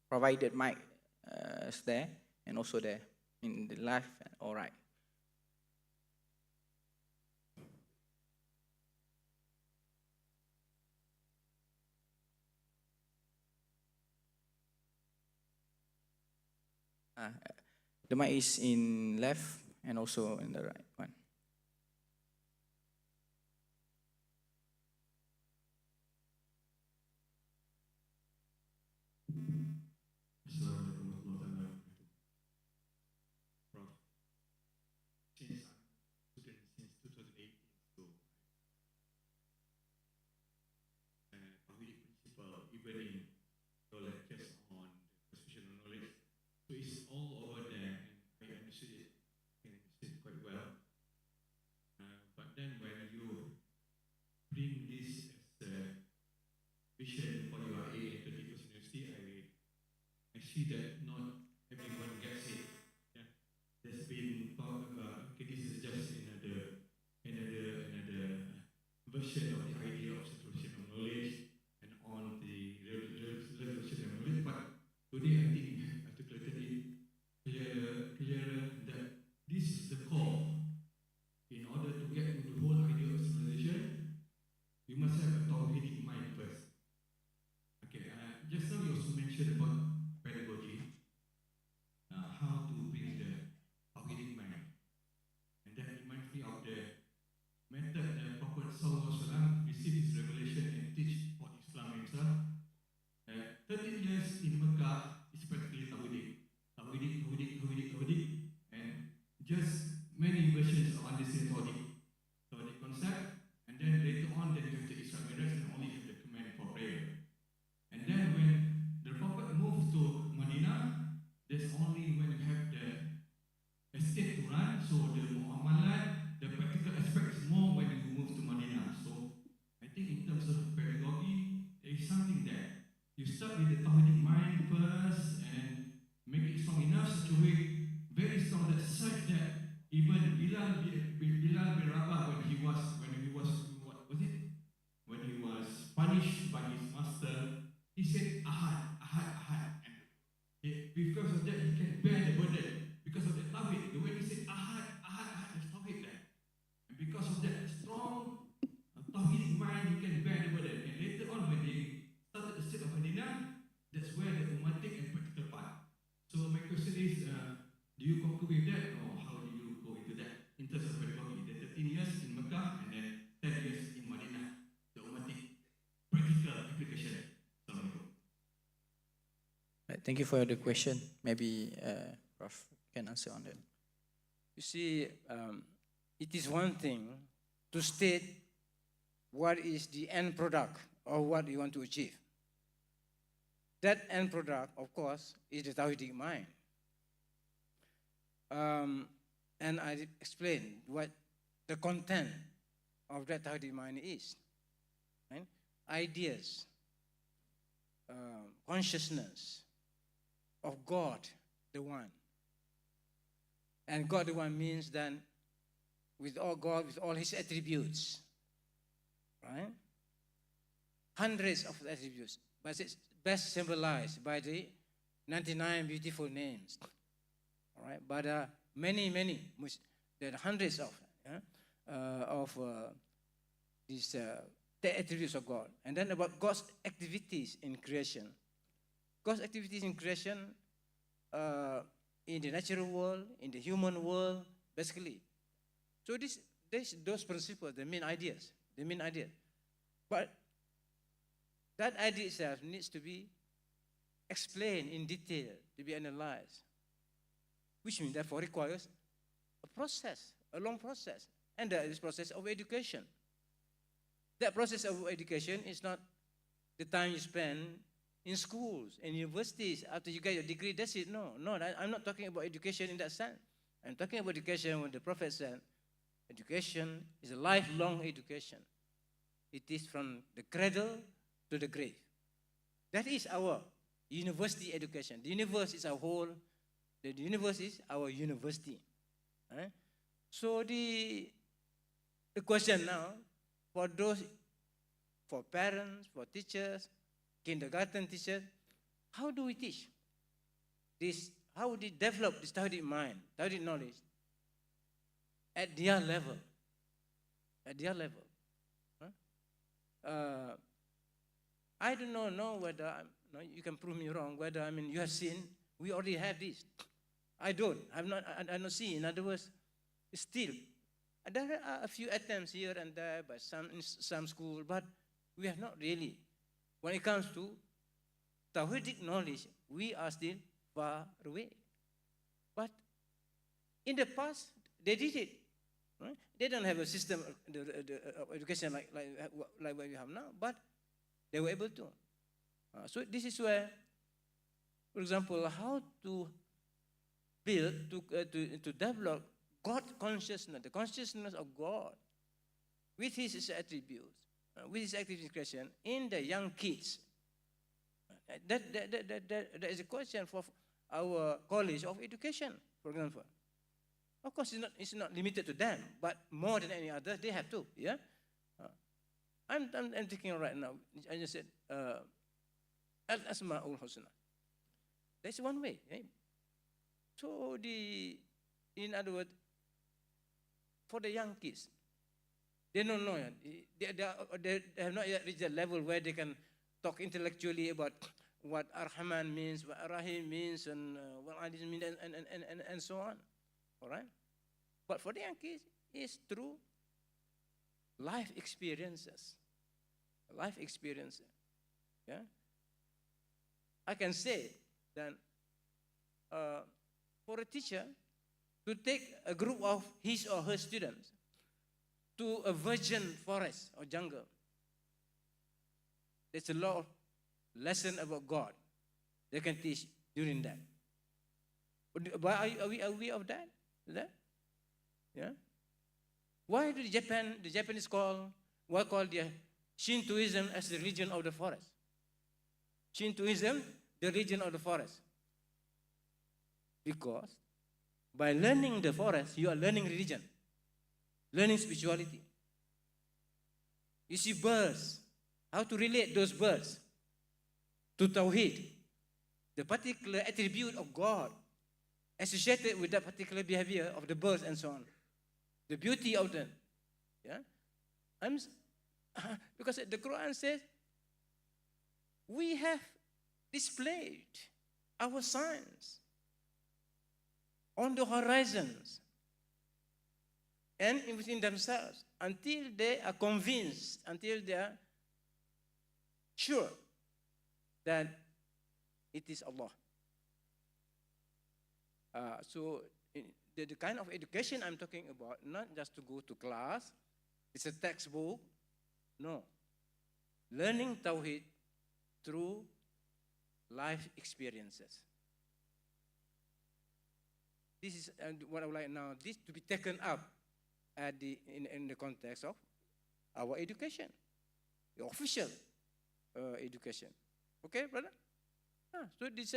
provided mic there, and also there in the live. All right. The mic is in left and also in the right one. Assalamualaikum warahmatullahi wabarakatuh. Prof, since I'm a student since 2018, so Tawhidic principle, even in your lectures on the constitutional knowledge, so it's all over there, and I understood it, I understood it quite well. But then when you bring this as a vision for your A and 21st University, I see that not everyone gets it. Yeah. There's been talk about, okay, this is just another version of the idea of separation of knowledge and on the revolution of knowledge. But today I think you have articulated it clearer that this is the core. In order to get into the whole idea of civilization, you must have a Tawhidic mind first. Okay, just now you also mentioned about pedagogy, how to bring the Tawhidic mind. And that reminds me of the method that Prophet ﷺ received his revelation and teach for Islam himself. 13 years in Mecca is practically Tawhidic, and just many versions of understanding Tawhidic concept, and then later on then you have the Isra Miraj and only have the command for prayer. And then when the Prophet moved to Medina, there's only when you have the estate to run, so the muamalat, the practical aspect is more when you move to Medina. So I think in terms of pedagogy, there is something there. You start with the Tawhidic mind first and make it strong enough, such a way, very strong that such that even Bilal bin Rabah, when he was what was it? When he was punished by his master, he said ahad. And because of that, he can bear the burden. Because of that tawhid, the way he said ahad, there's tawhid there. And because of that strong tawhid mind, he can bear the burden. And later on, when they started the state of Medina, that's where the ummatic and practical part. So my question is, do you concur with that, or how do you go into that in terms of pedagogy? The 13 years in Mecca and then 10 years in Medina, the ummatic practical application. Assalamualaikum. Right, thank you for the question. Maybe Prof can answer on that. You see, it is one thing to state what is the end product of what you want to achieve. That end product, of course, is the Tawhidic mind. And I explained what the content of that Tawhidic mind is. Right? Ideas, consciousness of God, the One. And God, the One, means then with all God, with all His attributes, right? Hundreds of attributes, but it's best symbolized by the 99 beautiful names. All right, but many, there are hundreds of these the attributes of God. And then about God's activities in creation. God's activities in creation, in the natural world, in the human world, basically. So those principles, the main ideas. But that idea itself needs to be explained in detail, to be analyzed, which means therefore requires a process, a long process, and that is process of education. That process of education is not the time you spend in schools and universities after you get your degree. That's it. No, I'm not talking about education in that sense. I'm talking about education when the Prophet said, education is a lifelong education. It is from the cradle to the grave. That is our university education. The universe is our whole. The universe is our university. Right? So the question now, for parents, for teachers, kindergarten teachers, how do we teach this? How would they develop this Tawhidic mind, Tawhidic knowledge at their level? At their level. Huh? I do not know whether, you can prove me wrong, whether, you have seen, we already have this. I don't. I'm not seeing. In other words, still, there are a few attempts here and there by some school, but we have not really. When it comes to Tawhidic knowledge, we are still far away. But in the past, they did it. Right? They don't have a system of education like what we have now, but they were able to. So this is where, for example, how to build, to develop God consciousness, the consciousness of God, with His attributes, with His active discretion in the young kids. That is a question for our College of Education, for example. Of course, it's not limited to them, but more than any other, they have to. Yeah, I'm thinking right now. I just said Al-Asma'ul Husna. That's one way. Right? So in other words, for the young kids, they don't know yet. They have not yet reached a level where they can talk intellectually about what Ar-Rahman means, what Ar-Rahim means, and what Adil means, and so on. All right? But for the young kids, it's through life experiences. Life experiences. Yeah? I can say that for a teacher to take a group of his or her students to a virgin forest or jungle, there's a lot of lesson about God they can teach during that. Why are we aware of that? Yeah. Why do the Japanese call the Shintoism as the religion of the forest? Shintoism, the religion of the forest. Because by learning the forest, you are learning religion, learning spirituality. You see birds, how to relate those birds to Tawhid, the particular attribute of God associated with that particular behavior of the birds and so on. The beauty of them. Yeah? Because the Quran says, we have displayed our signs on the horizons and within themselves until they are convinced, until they are sure that it is Allah. So the kind of education I'm talking about, not just to go to class, it's a textbook. No. Learning Tawhid through life experiences. This is what I would like now, this to be taken up in the context of our education, the official education. Okay, brother? So this,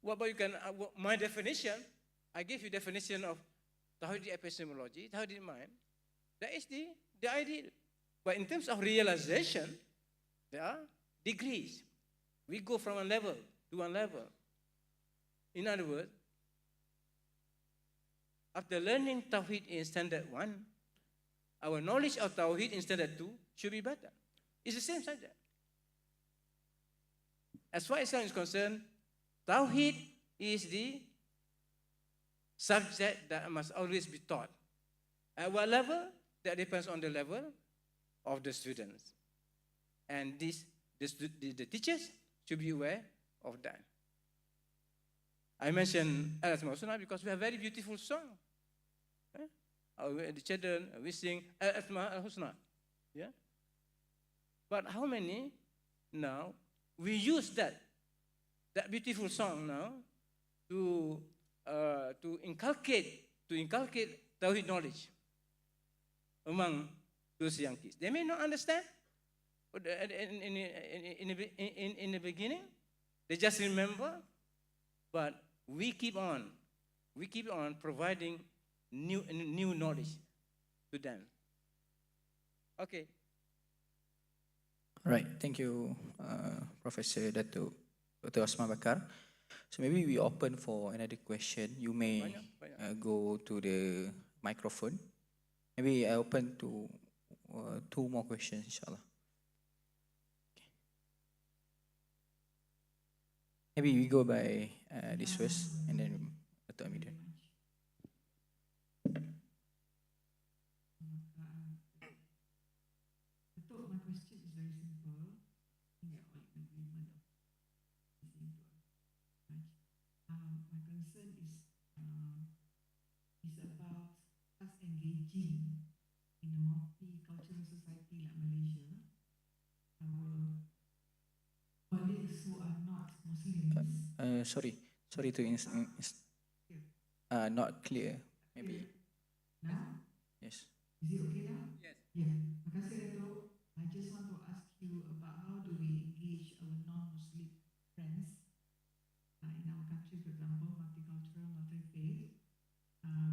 what about you can, my definition, I gave you definition of Tawhidic epistemology, Tawhidic mind. That is the ideal. But in terms of realization, there are degrees. We go from one level to one level. In other words, after learning Tawhid in standard 1, our knowledge of Tawhid in standard 2 should be better. It's the same subject. As far as Islam is concerned, Tawhid is the subject that must always be taught. At what level? That depends on the level of the students. And the teachers should be aware of that. I mentioned Al-Asma Husna because we have very beautiful song. The children, we sing Al-Asma Husna. Yeah? But how many now, we use that beautiful song now to inculcate Tawhid knowledge among those young kids. They may not understand in the beginning. They just remember, but we keep on providing new knowledge to them. Okay. Right. Thank you, Professor Dato Dr. Osman Bakar. So maybe we open for another question. You may go to the microphone. Maybe I open to 2 more questions, inshallah. Okay. Maybe we go by this first, and then to unmute it. Datuk, my question is very simple. I think we are all in agreement of listening to us. My concern is about us engaging in a multicultural society like Malaysia. Our colleagues who are not Muslims. Sorry to not clear. Maybe Now, yes. is it okay now? Yes. Yeah. Makasih, Datuk. I just want to ask you about how do we engage our non-Muslim friends in our country, for example, multicultural, multi-faith,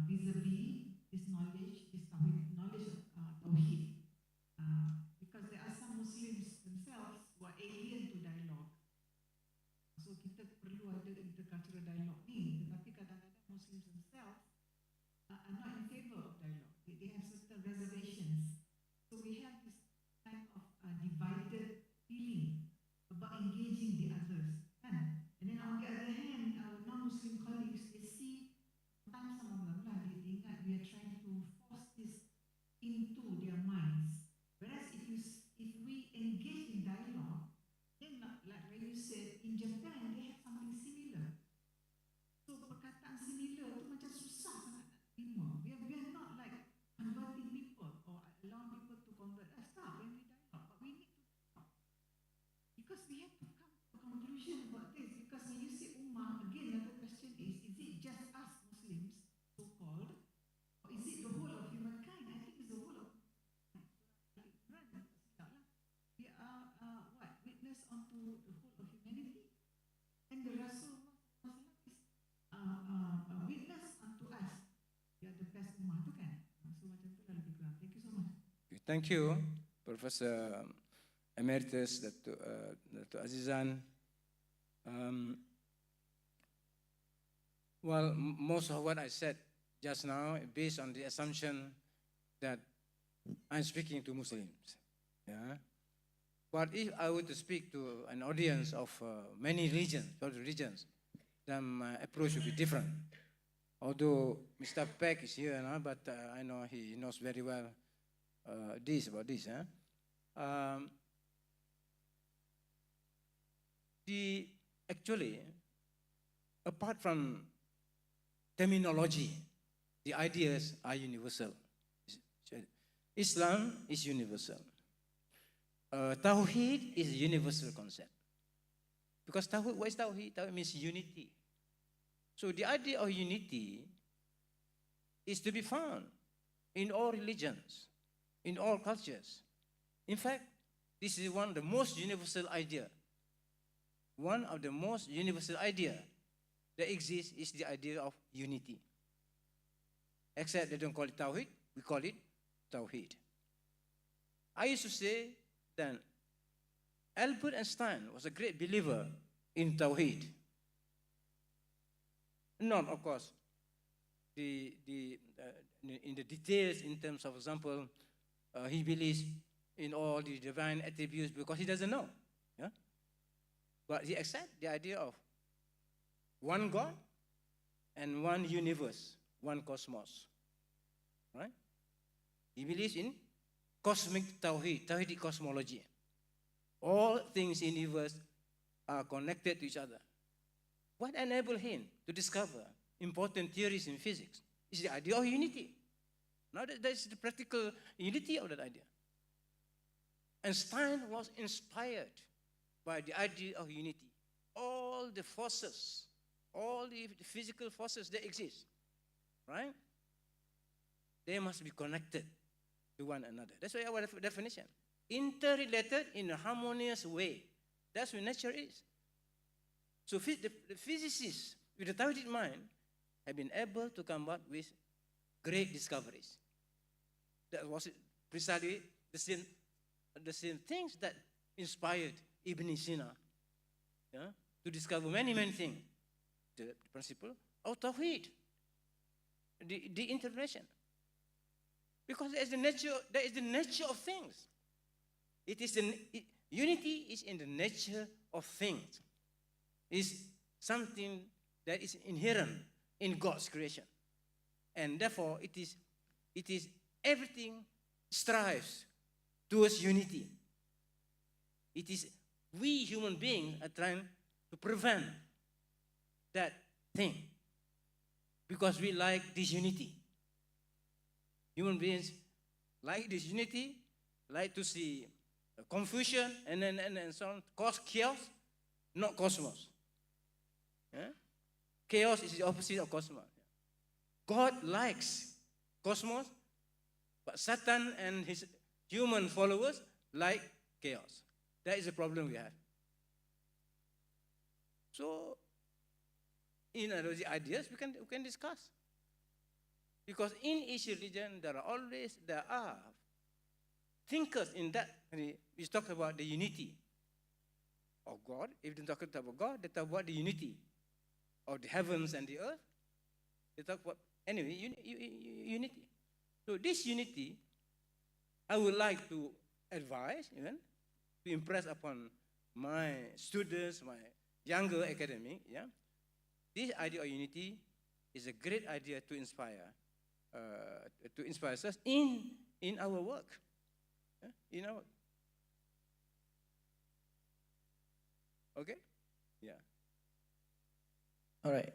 vis-a-vis this knowledge, this Tawhid, knowledge of Tawhid. Because there are some Muslims themselves who are alien to dialogue. So kita perlu ada intercultural dialogue ni, tetapi kadang-kadang Muslims themselves are not in favor of dialogue. They have certain reservations. So we have this kind of divided feeling about engaging the others. Kan? And then on the other hand, our non-Muslim colleagues, they see sometimes some of them lah, they ingat we are trying to force this into their minds. Whereas if we engage in dialogue, then like when you said, in Japan, they have something similar. So perkataan similar tu macam susah sangat nak terima. We are not like converting people or allowing people to convert us. Tak, when we dialogue, but we need to talk. Because we have to come to a conclusion about this. Because when you say ummah, again another question is it just us Muslims, so-called, or is it the whole of humankind? I think it's the whole of humankind. We are witness onto the whole of humanity. And the Rasulullah is witness unto us. We are the best ummah tu kan? So macam tu lah lebih kurang. Thank you so much. Thank you, Professor Emeritus Dr. Azizan. Well, most of what I said just now is based on the assumption that I'm speaking to Muslims. Yeah. But if I were to speak to an audience of many regions, then my approach would be different. Although Mr. Peck is here now, but I know he knows very well about this. Actually, apart from terminology, the ideas are universal. Islam is universal. Tawheed is a universal concept. Because Tawheed, what is Tawheed? Tawheed means unity. So the idea of unity is to be found in all religions, in all cultures. In fact, this is one of the most universal idea. One of the most universal idea that exists is the idea of unity. Except they don't call it Tawheed, we call it Tawheed. I used to say that Albert Einstein was a great believer in Tawheed. Not, of course, in the details in terms of example, he believes in all the divine attributes because he doesn't know. Yeah? But he accepts the idea of one God and one universe, one cosmos. Right? He believes in cosmic Tawheed, Tawhidic cosmology. All things in the universe are connected to each other. What enabled him to discover important theories in physics is the idea of unity. Now that is the practical unity of that idea. Einstein was inspired by the idea of unity. All the forces, all the physical forces that exist, right? They must be connected to one another. That's why our definition. Interrelated in a harmonious way. That's what nature is. So the physicists with the Tawhidic mind have been able to come up with great discoveries. That was precisely the same things that inspired Ibn Sina, yeah, to discover many things. The principle of Tawhid, the interpretation. Because there is the nature of things. Unity is in the nature of things. It's something that is inherent in God's creation. And therefore, it is everything strives towards unity. It is we human beings are trying to prevent that thing because we like disunity. Human beings like disunity, like to see confusion and so on, cause chaos, not cosmos. Yeah? Chaos is the opposite of cosmos. God likes cosmos, but Satan and his human followers like chaos. That is the problem we have. So, in those ideas, we can discuss. Because in each religion, there are thinkers in that. We talk about the unity of God. If they talk about God, they talk about the unity of the heavens and the earth. They talk about, anyway, unity. So this unity, I would like to advise, even, to impress upon my students, my younger academic, yeah. This idea of unity is a great idea to inspire us in our work. Yeah? In our okay? Yeah. All right.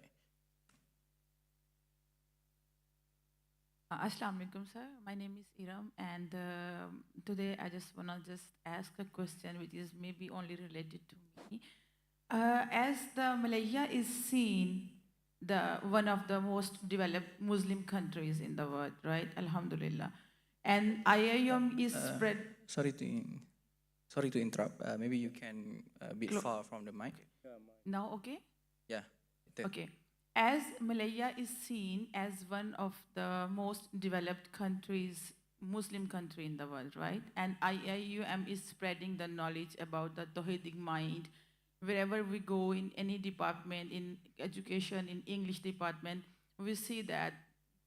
Assalamu alaikum, sir. My name is Iram, and today I just wanna ask a question which is maybe only related to me. As the Malaysia is seen the one of the most developed Muslim countries in the world, right? Alhamdulillah, and IIUM is spread. Sorry to interrupt. Maybe you can a bit far from the mic. Now, okay? Yeah. Okay. As Malaysia is seen as one of the most developed countries, Muslim country in the world, right? And IIUM is spreading the knowledge about the Tawhidic mind. Wherever we go in any department, in education, in English department, we see that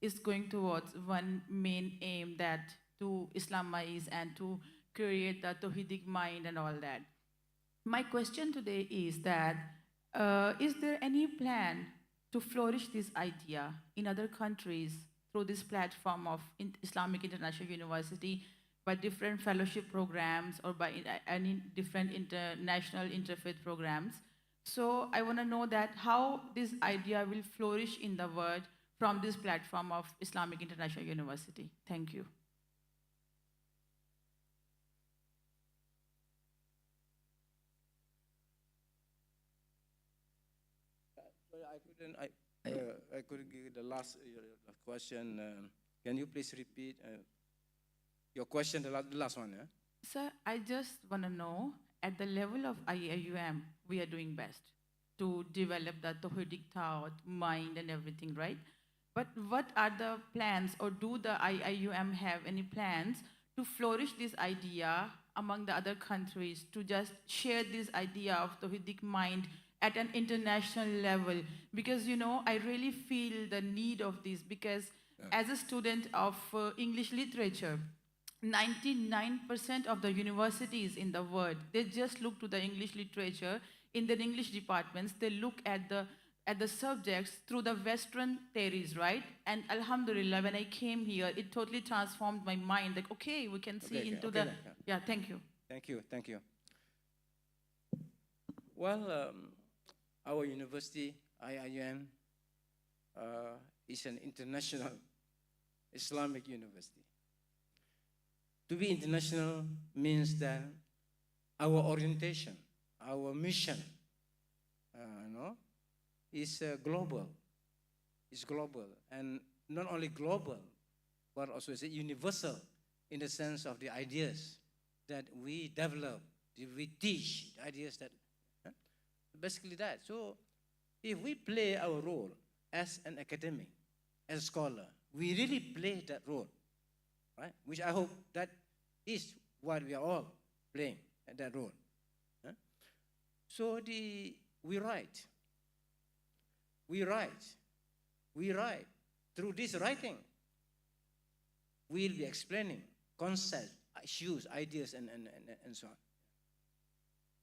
it's going towards one main aim, that to Islamize and to create the Tawhidic mind and all that. My question today is that, is there any plan to flourish this idea in other countries through this platform of Islamic International University by different fellowship programs or by any different international interfaith programs? So I want to know that how this idea will flourish in the world from this platform of Islamic International University. Thank you. I couldn't get the last question. Can you please repeat your question, the last one? Yeah? Sir, I just want to know, at the level of IIUM, we are doing best to develop the Tawhidic thought, mind, and everything, right? But what are the plans, or do the IIUM have any plans to flourish this idea among the other countries, to just share this idea of Tawhidic mind at an international level? Because, I really feel the need of this, because as a student of English literature, 99% of the universities in the world, they just look to the English literature. In the English departments, they look at the subjects through the Western theories, right? And Alhamdulillah, when I came here, it totally transformed my mind. Like, okay, we can see Yeah, thank you. Thank you. Well, our university, IIUM, is an international Islamic university. To be international means that our orientation, our mission, is global. It's global, and not only global, but also it's universal in the sense of the ideas that we develop, we teach, the ideas that, basically that. So, if we play our role as an academic, as a scholar, we really play that role, right? Which I hope that is what we are all playing, that role. So we write. Through this writing, we'll be explaining concepts, issues, ideas, and so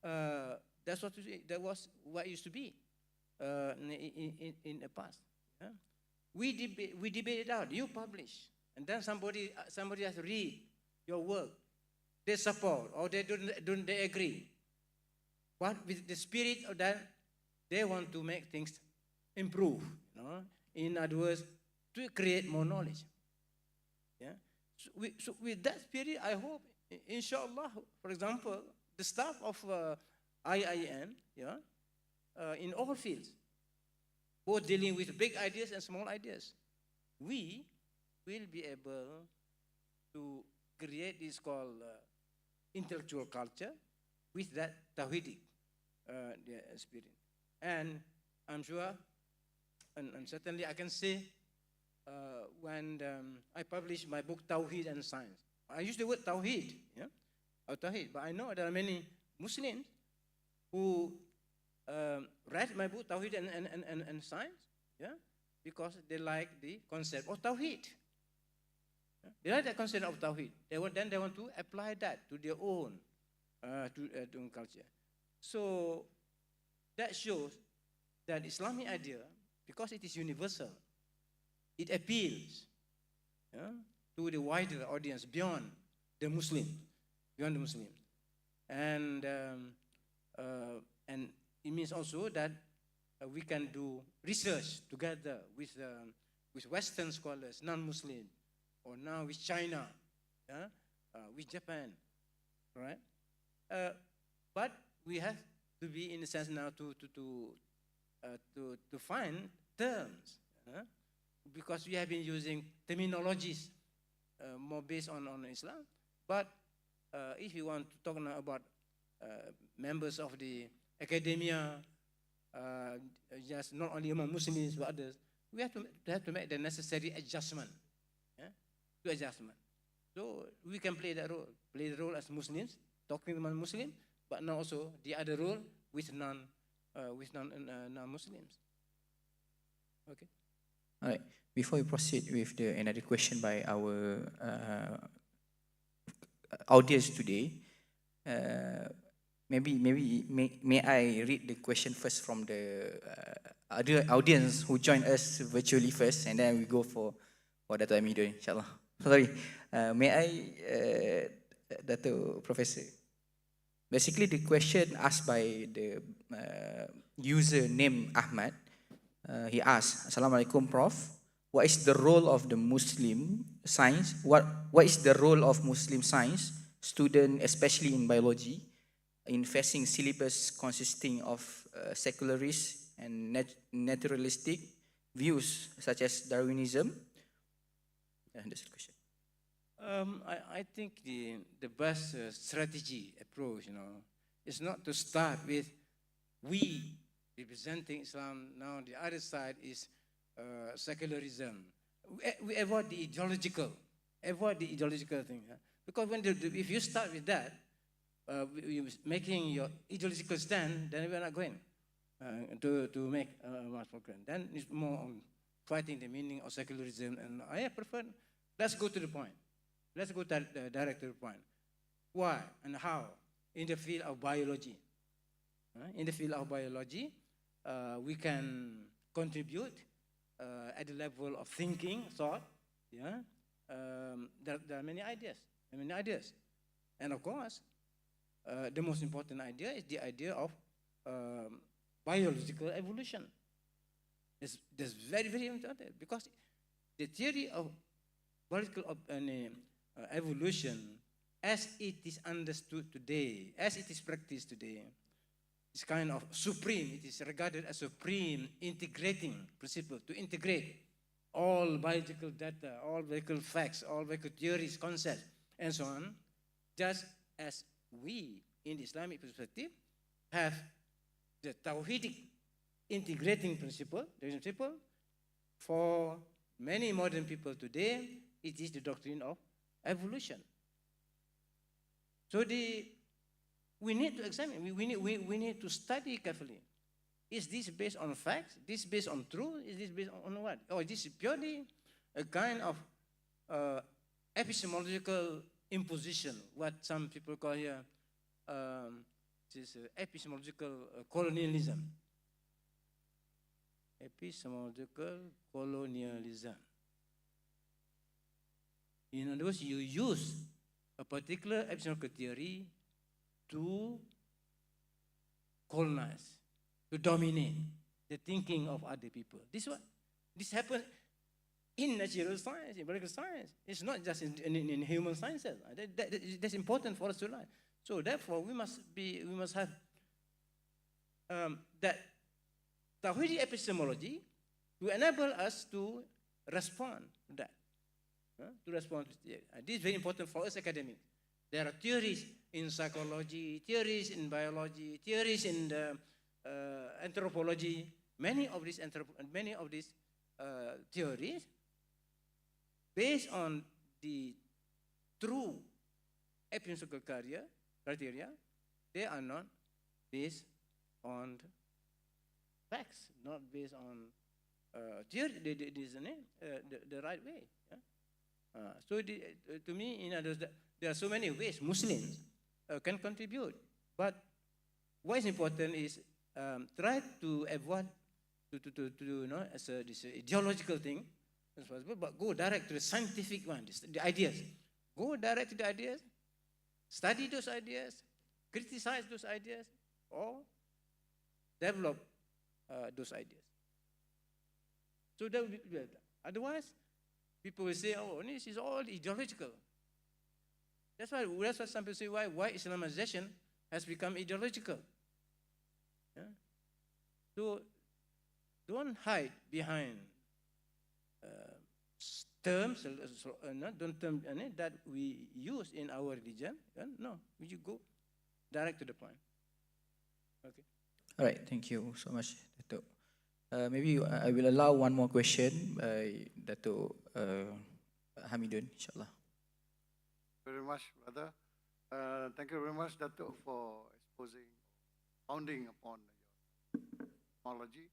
on. That was what used to be in the past. Yeah? We debate it out. You publish, and then somebody has to read your work. They support or they don't they agree. But with the spirit of that, they want to make things improve. You know? In other words, to create more knowledge. Yeah. So with that spirit, I hope, inshallah, for example, the staff of IIUM, yeah, in all fields, both dealing with big ideas and small ideas, we will be able to create this called intellectual culture with that Tawhidic spirit. And I'm sure, and certainly I can say, when I published my book, Tawhid and Science, I used the word Tawhid, yeah, or Tawhid, but I know there are many Muslims who read my book, Tawhid and Science, yeah, because they like the concept of Tawhid. Yeah? They like the concept of Tawhid. Then they want to apply that to their own to culture. So that shows that Islamic idea, because it is universal, it appeals, yeah, to the wider audience beyond the Muslim, and it means also that we can do research together with Western scholars, non-Muslim, or now with China, yeah, with Japan, right? But we have to be in a sense now to find terms, because we have been using terminologies more based on Islam. But if you want to talk now about members of the academia, just not only among Muslims but others, we have to make the necessary adjustment, yeah, to adjustment. So we can play the role as Muslims, talking among Muslims, but now also the other role with non-Muslims. Okay. All right. Before we proceed with another question by our audience today, may I read the question first from the other audience who joined us virtually first, and then we go for Dato' Amido, inshallah. Sorry, may I, Dato' Professor? Basically, the question asked by the user named Ahmad, he asked, Assalamualaikum, Prof. What is the role of the Muslim science? What is the role of Muslim science student, especially in biology, in facing syllabus consisting of secularist and naturalistic views such as Darwinism? That's the question. I think the best strategy approach, is not to start with we representing Islam. Now the other side is secularism. We avoid the ideological thing, because if you start with that, making your ideological stand, then we are not going to make much progress. Then it's more on fighting the meaning of secularism, and I prefer let's go to the point. Let's go direct to the point. Why and how in the field of biology? In the field of biology, we can contribute at the level of thinking, thought. Yeah, there are many ideas, and of course, the most important idea is the idea of biological evolution. That's very, very important, because the theory of biological evolution, as it is understood today, as it is practiced today, is kind of supreme. It is regarded as supreme integrating principle, to integrate all biological data, all biological facts, all biological theories, concepts, and so on, just as we, in the Islamic perspective, have the Tawhidic integrating principle. For many modern people today, it is the doctrine of evolution. So we need to examine, we need to study carefully. Is this based on facts? Is this based on truth? Is this based on what? Or is this purely a kind of epistemological imposition, what some people call here epistemological colonialism? epistemological colonialism. In other words, you use a particular epistemological theory to colonize, to dominate the thinking of other people. This happens in natural science, in biological science. It's not just in human sciences. That's important for us to learn. So therefore, we must have that Tawhidic epistemology to enable us to respond to that. To respond to it. This is very important for us academics. There are theories in psychology, theories in biology, theories in anthropology. Many of these theories, based on the true epistemological criteria, they are not based on facts, not based on theory. The right way. Yeah? To me, there are so many ways Muslims can contribute. But what is important is try to avoid this ideological thing as possible, but go direct to the scientific one, the ideas. Go direct to the ideas, study those ideas, criticize those ideas, or develop those ideas. So that will be better. Otherwise, people will say, "Oh, this is all ideological." That's why some people say why Islamization has become ideological. Yeah? So don't hide behind terms, that we use in our religion. No, you go direct to the point. Okay. All right, thank you so much, Dato'. Maybe I will allow one more question by Dato' Hamidun, inshallah. Very much, brother. Thank you very much, Dato', for exposing, founding upon your technology.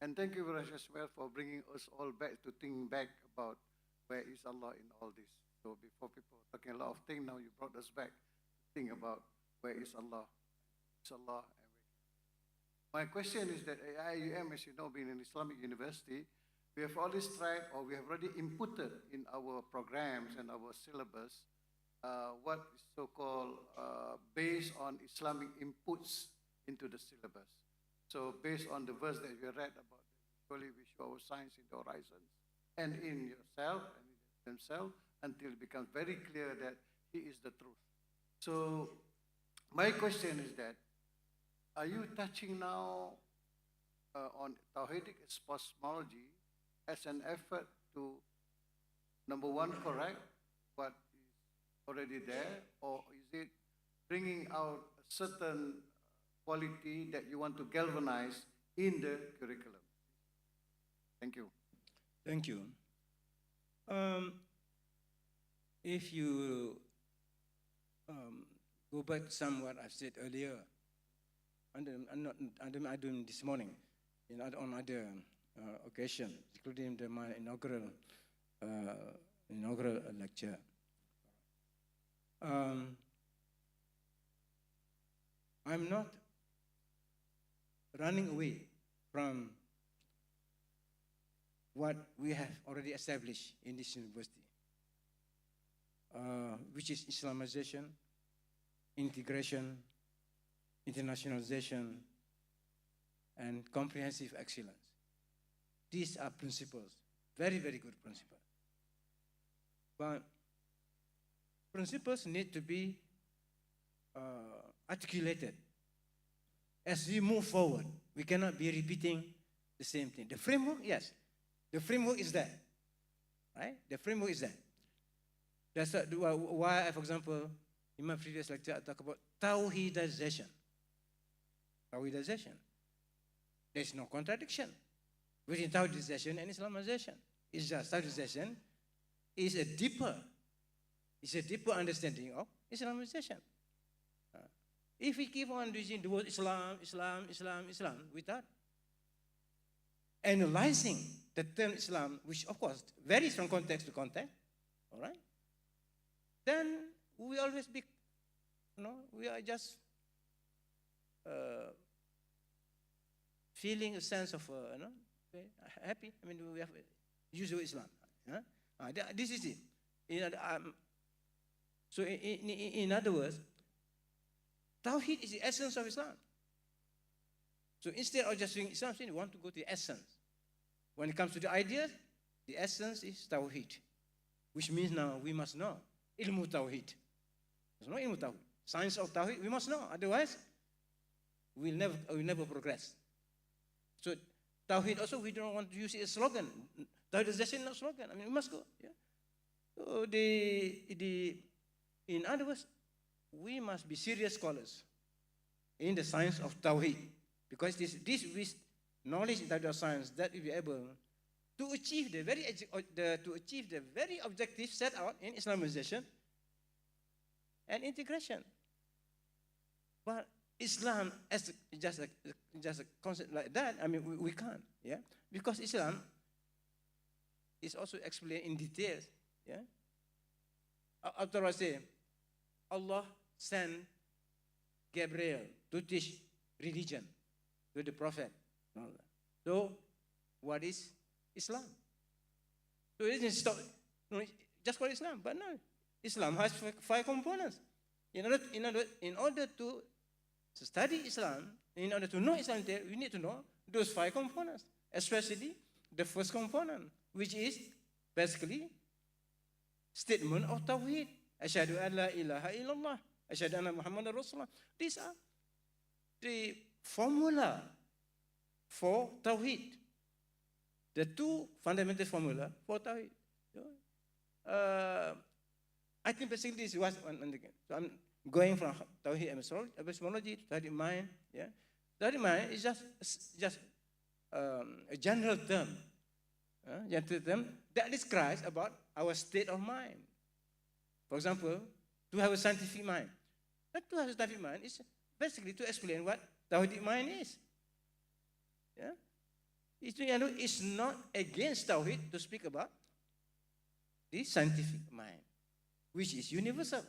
And thank you very much as well for bringing us all back to think back about where is Allah in all this. So before people were talking a lot of things, now you brought us back to think about where is Allah. Is Allah and where. My question is that at IIUM, as you know, being an Islamic university, we have always tried, or we have already inputted in our programs and our syllabus what is so-called based on Islamic inputs into the syllabus. So based on the verse that we read about, surely we show our signs in the horizons and in yourself and in themselves until it becomes very clear that He is the truth. So my question is that, are you touching now on Tawhidic cosmology as an effort to, number one, correct what is already there, or is it bringing out a certain quality that you want to galvanize in the curriculum? Thank you. Thank you. If you go back to some what I said earlier, IIUM this morning, on other occasions, including my inaugural lecture. I'm not running away from what we have already established in this university, which is Islamization, integration, internationalization, and comprehensive excellence. These are principles, very, very good principles. But principles need to be articulated. As we move forward, we cannot be repeating the same thing. The framework, yes. The framework is there, right? The framework is there. That's why, for example, in my previous lecture, I talk about Tawhidization. Tawhidization. There's no contradiction between Tawhidization and Islamization. It's just Tawhidization is a deeper understanding of Islamization. If we keep on using the word Islam without analyzing the term Islam, which of course varies from context to context, all right, then we always be, we are just feeling a sense of happy. I mean, we have usual Islam. Huh? This is it. So in other words, Tawhid is the essence of Islam. So instead of just doing Islam, we want to go to the essence. When it comes to the ideas, the essence is Tawhid, which means now we must know ilmu Tawhid. There's no ilmu Tawhid. Science of Tawhid, we must know. Otherwise, we'll never progress. So Tawhid also, we don't want to use it as a slogan. Tawhid is just not a slogan. I mean, we must go. Yeah? So in other words, we must be serious scholars in the science of Tawhid. Because this with knowledge in Tawhid of science, that will be able to achieve the very objective set out in Islamization and integration. But Islam as just a concept like that, I mean, we can't, yeah, because Islam is also explained in details, yeah. After I say, Allah sent Gabriel to teach religion to the Prophet. So, what is Islam? So it isn't stop, just call Islam, but no. Islam has 5 components. In order to study Islam, in order to know Islam, we need to know those 5 components, especially the first component, which is basically statement of Tawheed. Asyhadu an la ilaha illallah, asyhadu anna Muhammadan Rasulullah. These are the formula for Tawheed. The 2 fundamental formula for Tawheed. I think basically this was one again. So I'm going from Tawheed epistemology to Tawheed mind. Yeah, Tawheed mind is just a general term, that describes about our state of mind. For example, to have a scientific mind. But to have a scientific mind is basically to explain what Tawheed mind is. Yeah, it's not against Tawheed to speak about the scientific mind, which is universal.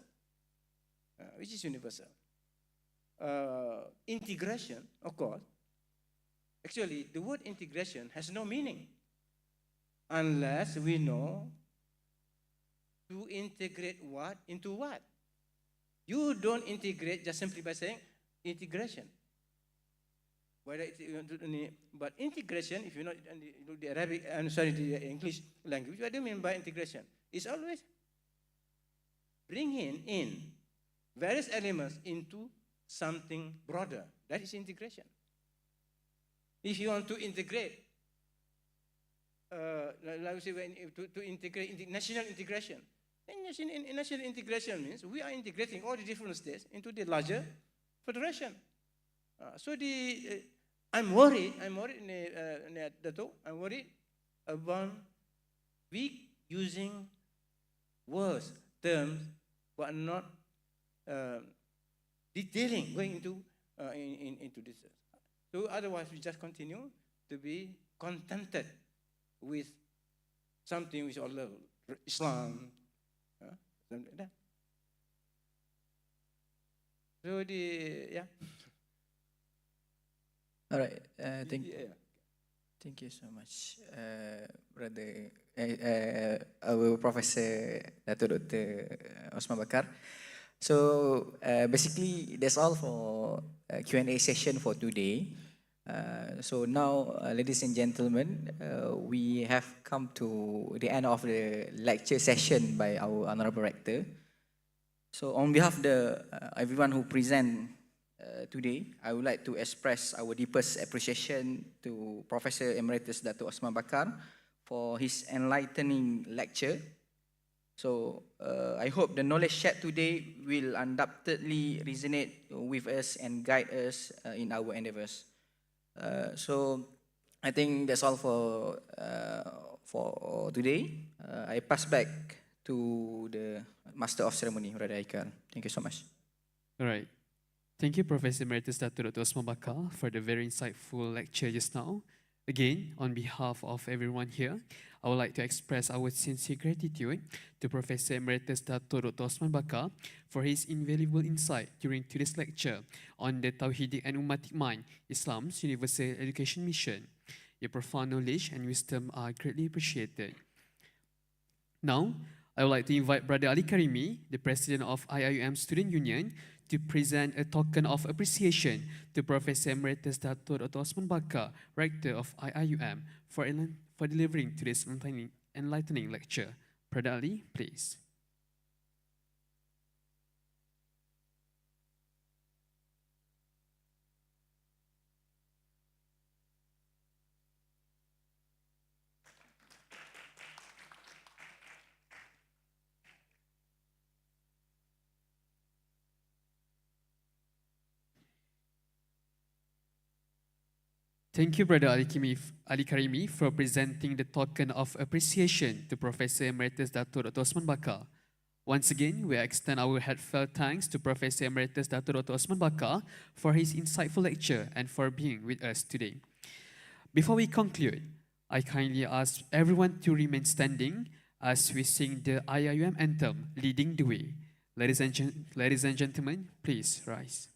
Integration, of course. Actually, the word integration has no meaning unless we know to integrate what into what. You don't integrate just simply by saying integration. But integration, if you know the Arabic, the English language, what do you mean by integration? It's always bringing in various elements into something broader. That is integration. If you want to integrate, like we say, to integrate national integration, then national integration means we are integrating all the different states into the larger federation. I'm worried about we using words, terms, but not detailing, going into this. So otherwise, we just continue to be contented with something which all level, Islam, something like that. So All right. Thank you so much, brother, our Professor Dr. Osman Bakar. So basically, that's all for Q&A session for today. So now, ladies and gentlemen, we have come to the end of the lecture session by our Honorable Rector. So on behalf of everyone who present today, I would like to express our deepest appreciation to Professor Emeritus Dr. Osman Bakar for his enlightening lecture. So I hope the knowledge shared today will undoubtedly resonate with us and guide us in our endeavors. So I think that's all for today. I pass back to the Master of Ceremony, Brother Aikal. Thank you so much. All right. Thank you, Professor Emeritus Dr. Osman Bakar, for the very insightful lecture just now. Again, on behalf of everyone here, I would like to express our sincere gratitude to Professor Emeritus Dr. Osman Bakar for his invaluable insight during today's lecture on the Tawhidic and Ummatic Mind, Islam's Universal Education Mission. Your profound knowledge and wisdom are greatly appreciated. Now, I would like to invite Brother Ali Karimi, the President of IIUM Student Union, to present a token of appreciation to Professor Emeritus Dato' Dr. Osman Bakar, Rector of IIUM, for delivering today's enlightening lecture. Brother Ali, please. Thank you, Brother Ali Karimi, for presenting the token of appreciation to Professor Emeritus Dato' Dr. Osman Bakar. Once again, we extend our heartfelt thanks to Professor Emeritus Dato' Dr. Osman Bakar for his insightful lecture and for being with us today. Before we conclude, I kindly ask everyone to remain standing as we sing the IIUM anthem, Leading the Way. Ladies and gentlemen, please rise.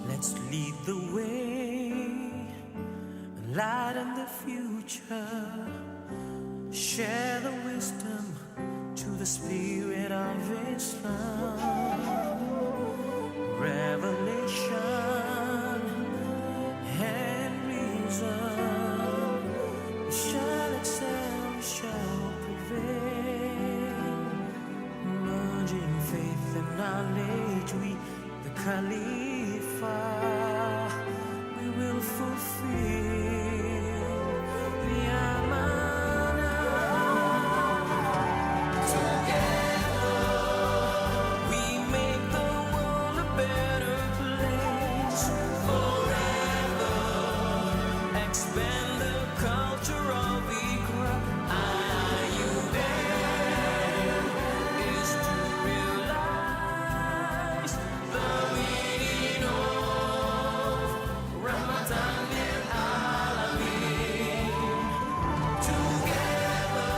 Let's lead the way, lighten the future, share the wisdom to the spirit of Islam. Revelation and reason, we shall excel, we shall prevail. Merging faith and knowledge, we, the Khalifa, we will fulfill the amanah. Together, we make the world a better place. Forever, expand the culture of Iqra. IIUM is to realize the meaning of Ramadan lil Alamin. Together,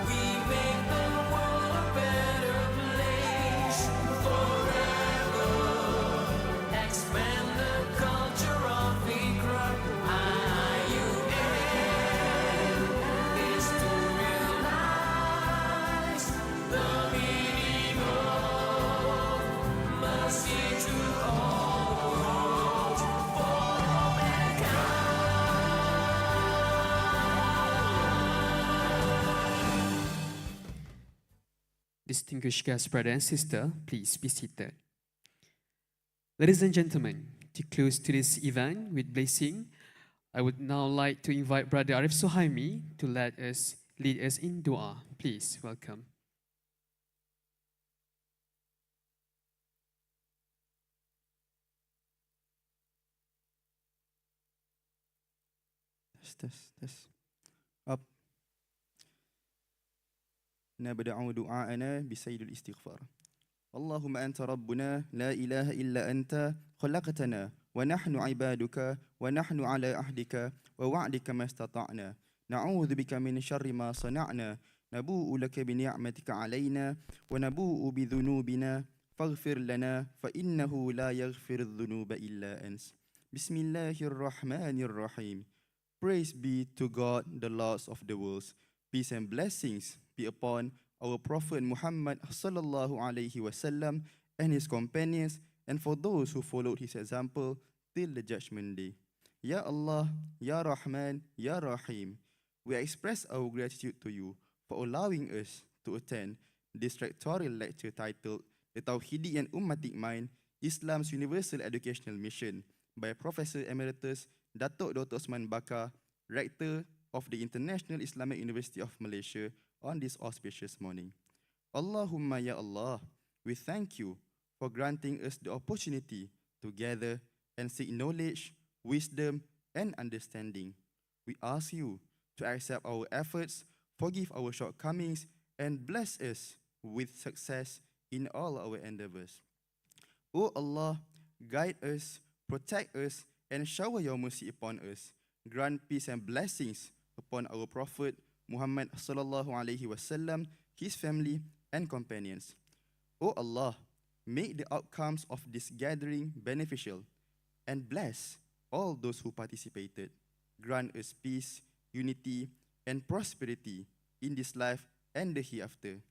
we make the world a better place. Forever, expand the culture of Iqra. IIUM is to realize the meaning of mercy to all, for all mankind. Distinguished guests, brother and sister, please be seated. Ladies and gentlemen, to close today's event with blessing, I would now like to invite Brother Arif Suhaimi to lead us in dua. Please welcome. Test. Up. نبدأ دعاءنا بسيد الاستغفار. اللهم أنت ربنا لا إله إلا أنت خلقتنا ونحن عبادك ونحن على عهدك ووعدك ما استطعنا نعوذ بك من شر ما صنعنا نبوء لك بنعمتك علينا ونبوء بذنوبنا فاغفر لنا فإنه لا يغفر الذنوب إلا أنت. بسم الله الرحمن الرحيم. Praise be to God, the Lord of the worlds. Peace and blessings be upon our Prophet Muhammad sallallahu alaihi wasallam and his companions, and for those who followed his example till the judgment day. Ya Allah, Ya Rahman, Ya Rahim, we express our gratitude to you for allowing us to attend this rectorial lecture titled The Tawhidic and Ummatic Mind, Islam's Universal Educational Mission by Professor Emeritus Dato' Dr. Osman Bakar, Rector of the International Islamic University of Malaysia, on this auspicious morning. Allahumma ya Allah, we thank you for granting us the opportunity to gather and seek knowledge wisdom, and understanding. We ask you to accept our efforts, forgive our shortcomings, and bless us with success in all our endeavors. O Allah, guide us, protect us, and shower your mercy upon us. Grant peace and blessings upon our Prophet Muhammad sallallahu alaihi wasallam, his family, and companions. O Allah, make the outcomes of this gathering beneficial and bless all those who participated. Grant us peace, unity, and prosperity in this life and the hereafter.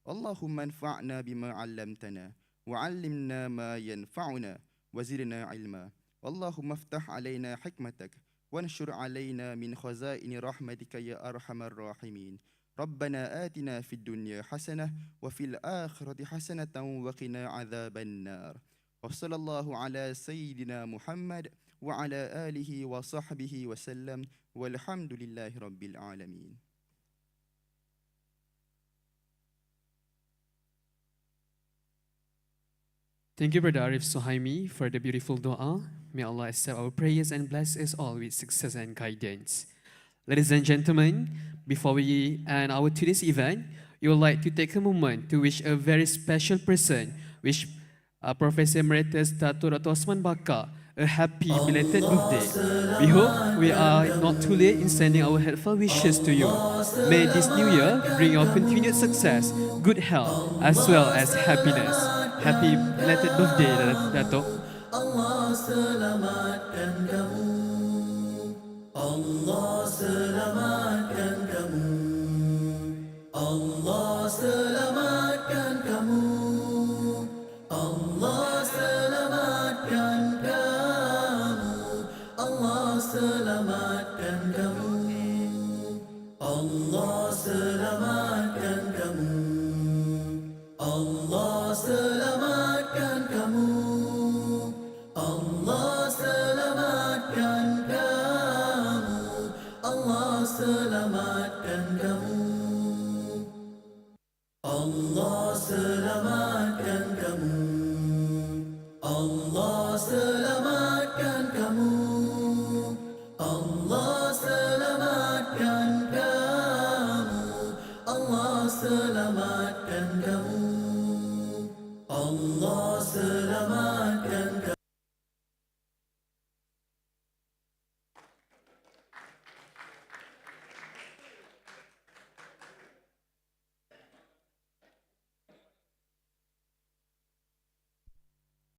Allahumma anfa'na bima 'allamtana wa 'allimna ma yanfa'una wa zidna 'ilma. Allahumma aftah 'alaina hikmatak وانشر علينا من خزائن رحمتك يا أرحم الراحمين. ربنا آتنا في الدنيا حسنة وفي الآخرة حسنة وقنا عذاب النار. وصلى الله على سيدنا محمد وعلى آله وصحبه وسلم والحمد لله رب العالمين. Thank you, Brother Arif Suhaimi, for the beautiful dua. May Allah accept our prayers and bless us all with success and guidance. Ladies and gentlemen, before we end our today's event, we would like to take a moment to wish a very special person, which Professor Emeritus Dato' Dr. Osman Bakar, a happy belated birthday. We hope we are not too late in sending our heartfelt wishes to you. May this new year bring your continued success, good health, as well as happiness. Happy belated birthday, Dato'. Allah selamatkan kamu. Allah selamatkan kamu. Allah selamatkan kamu. Allah selamatkan kamu. Allah selamatkan kamu. Allah selamatkan kamu. Allah selamatkan kamu. Allah selamatkan kamu. Allah selamatkan kamu.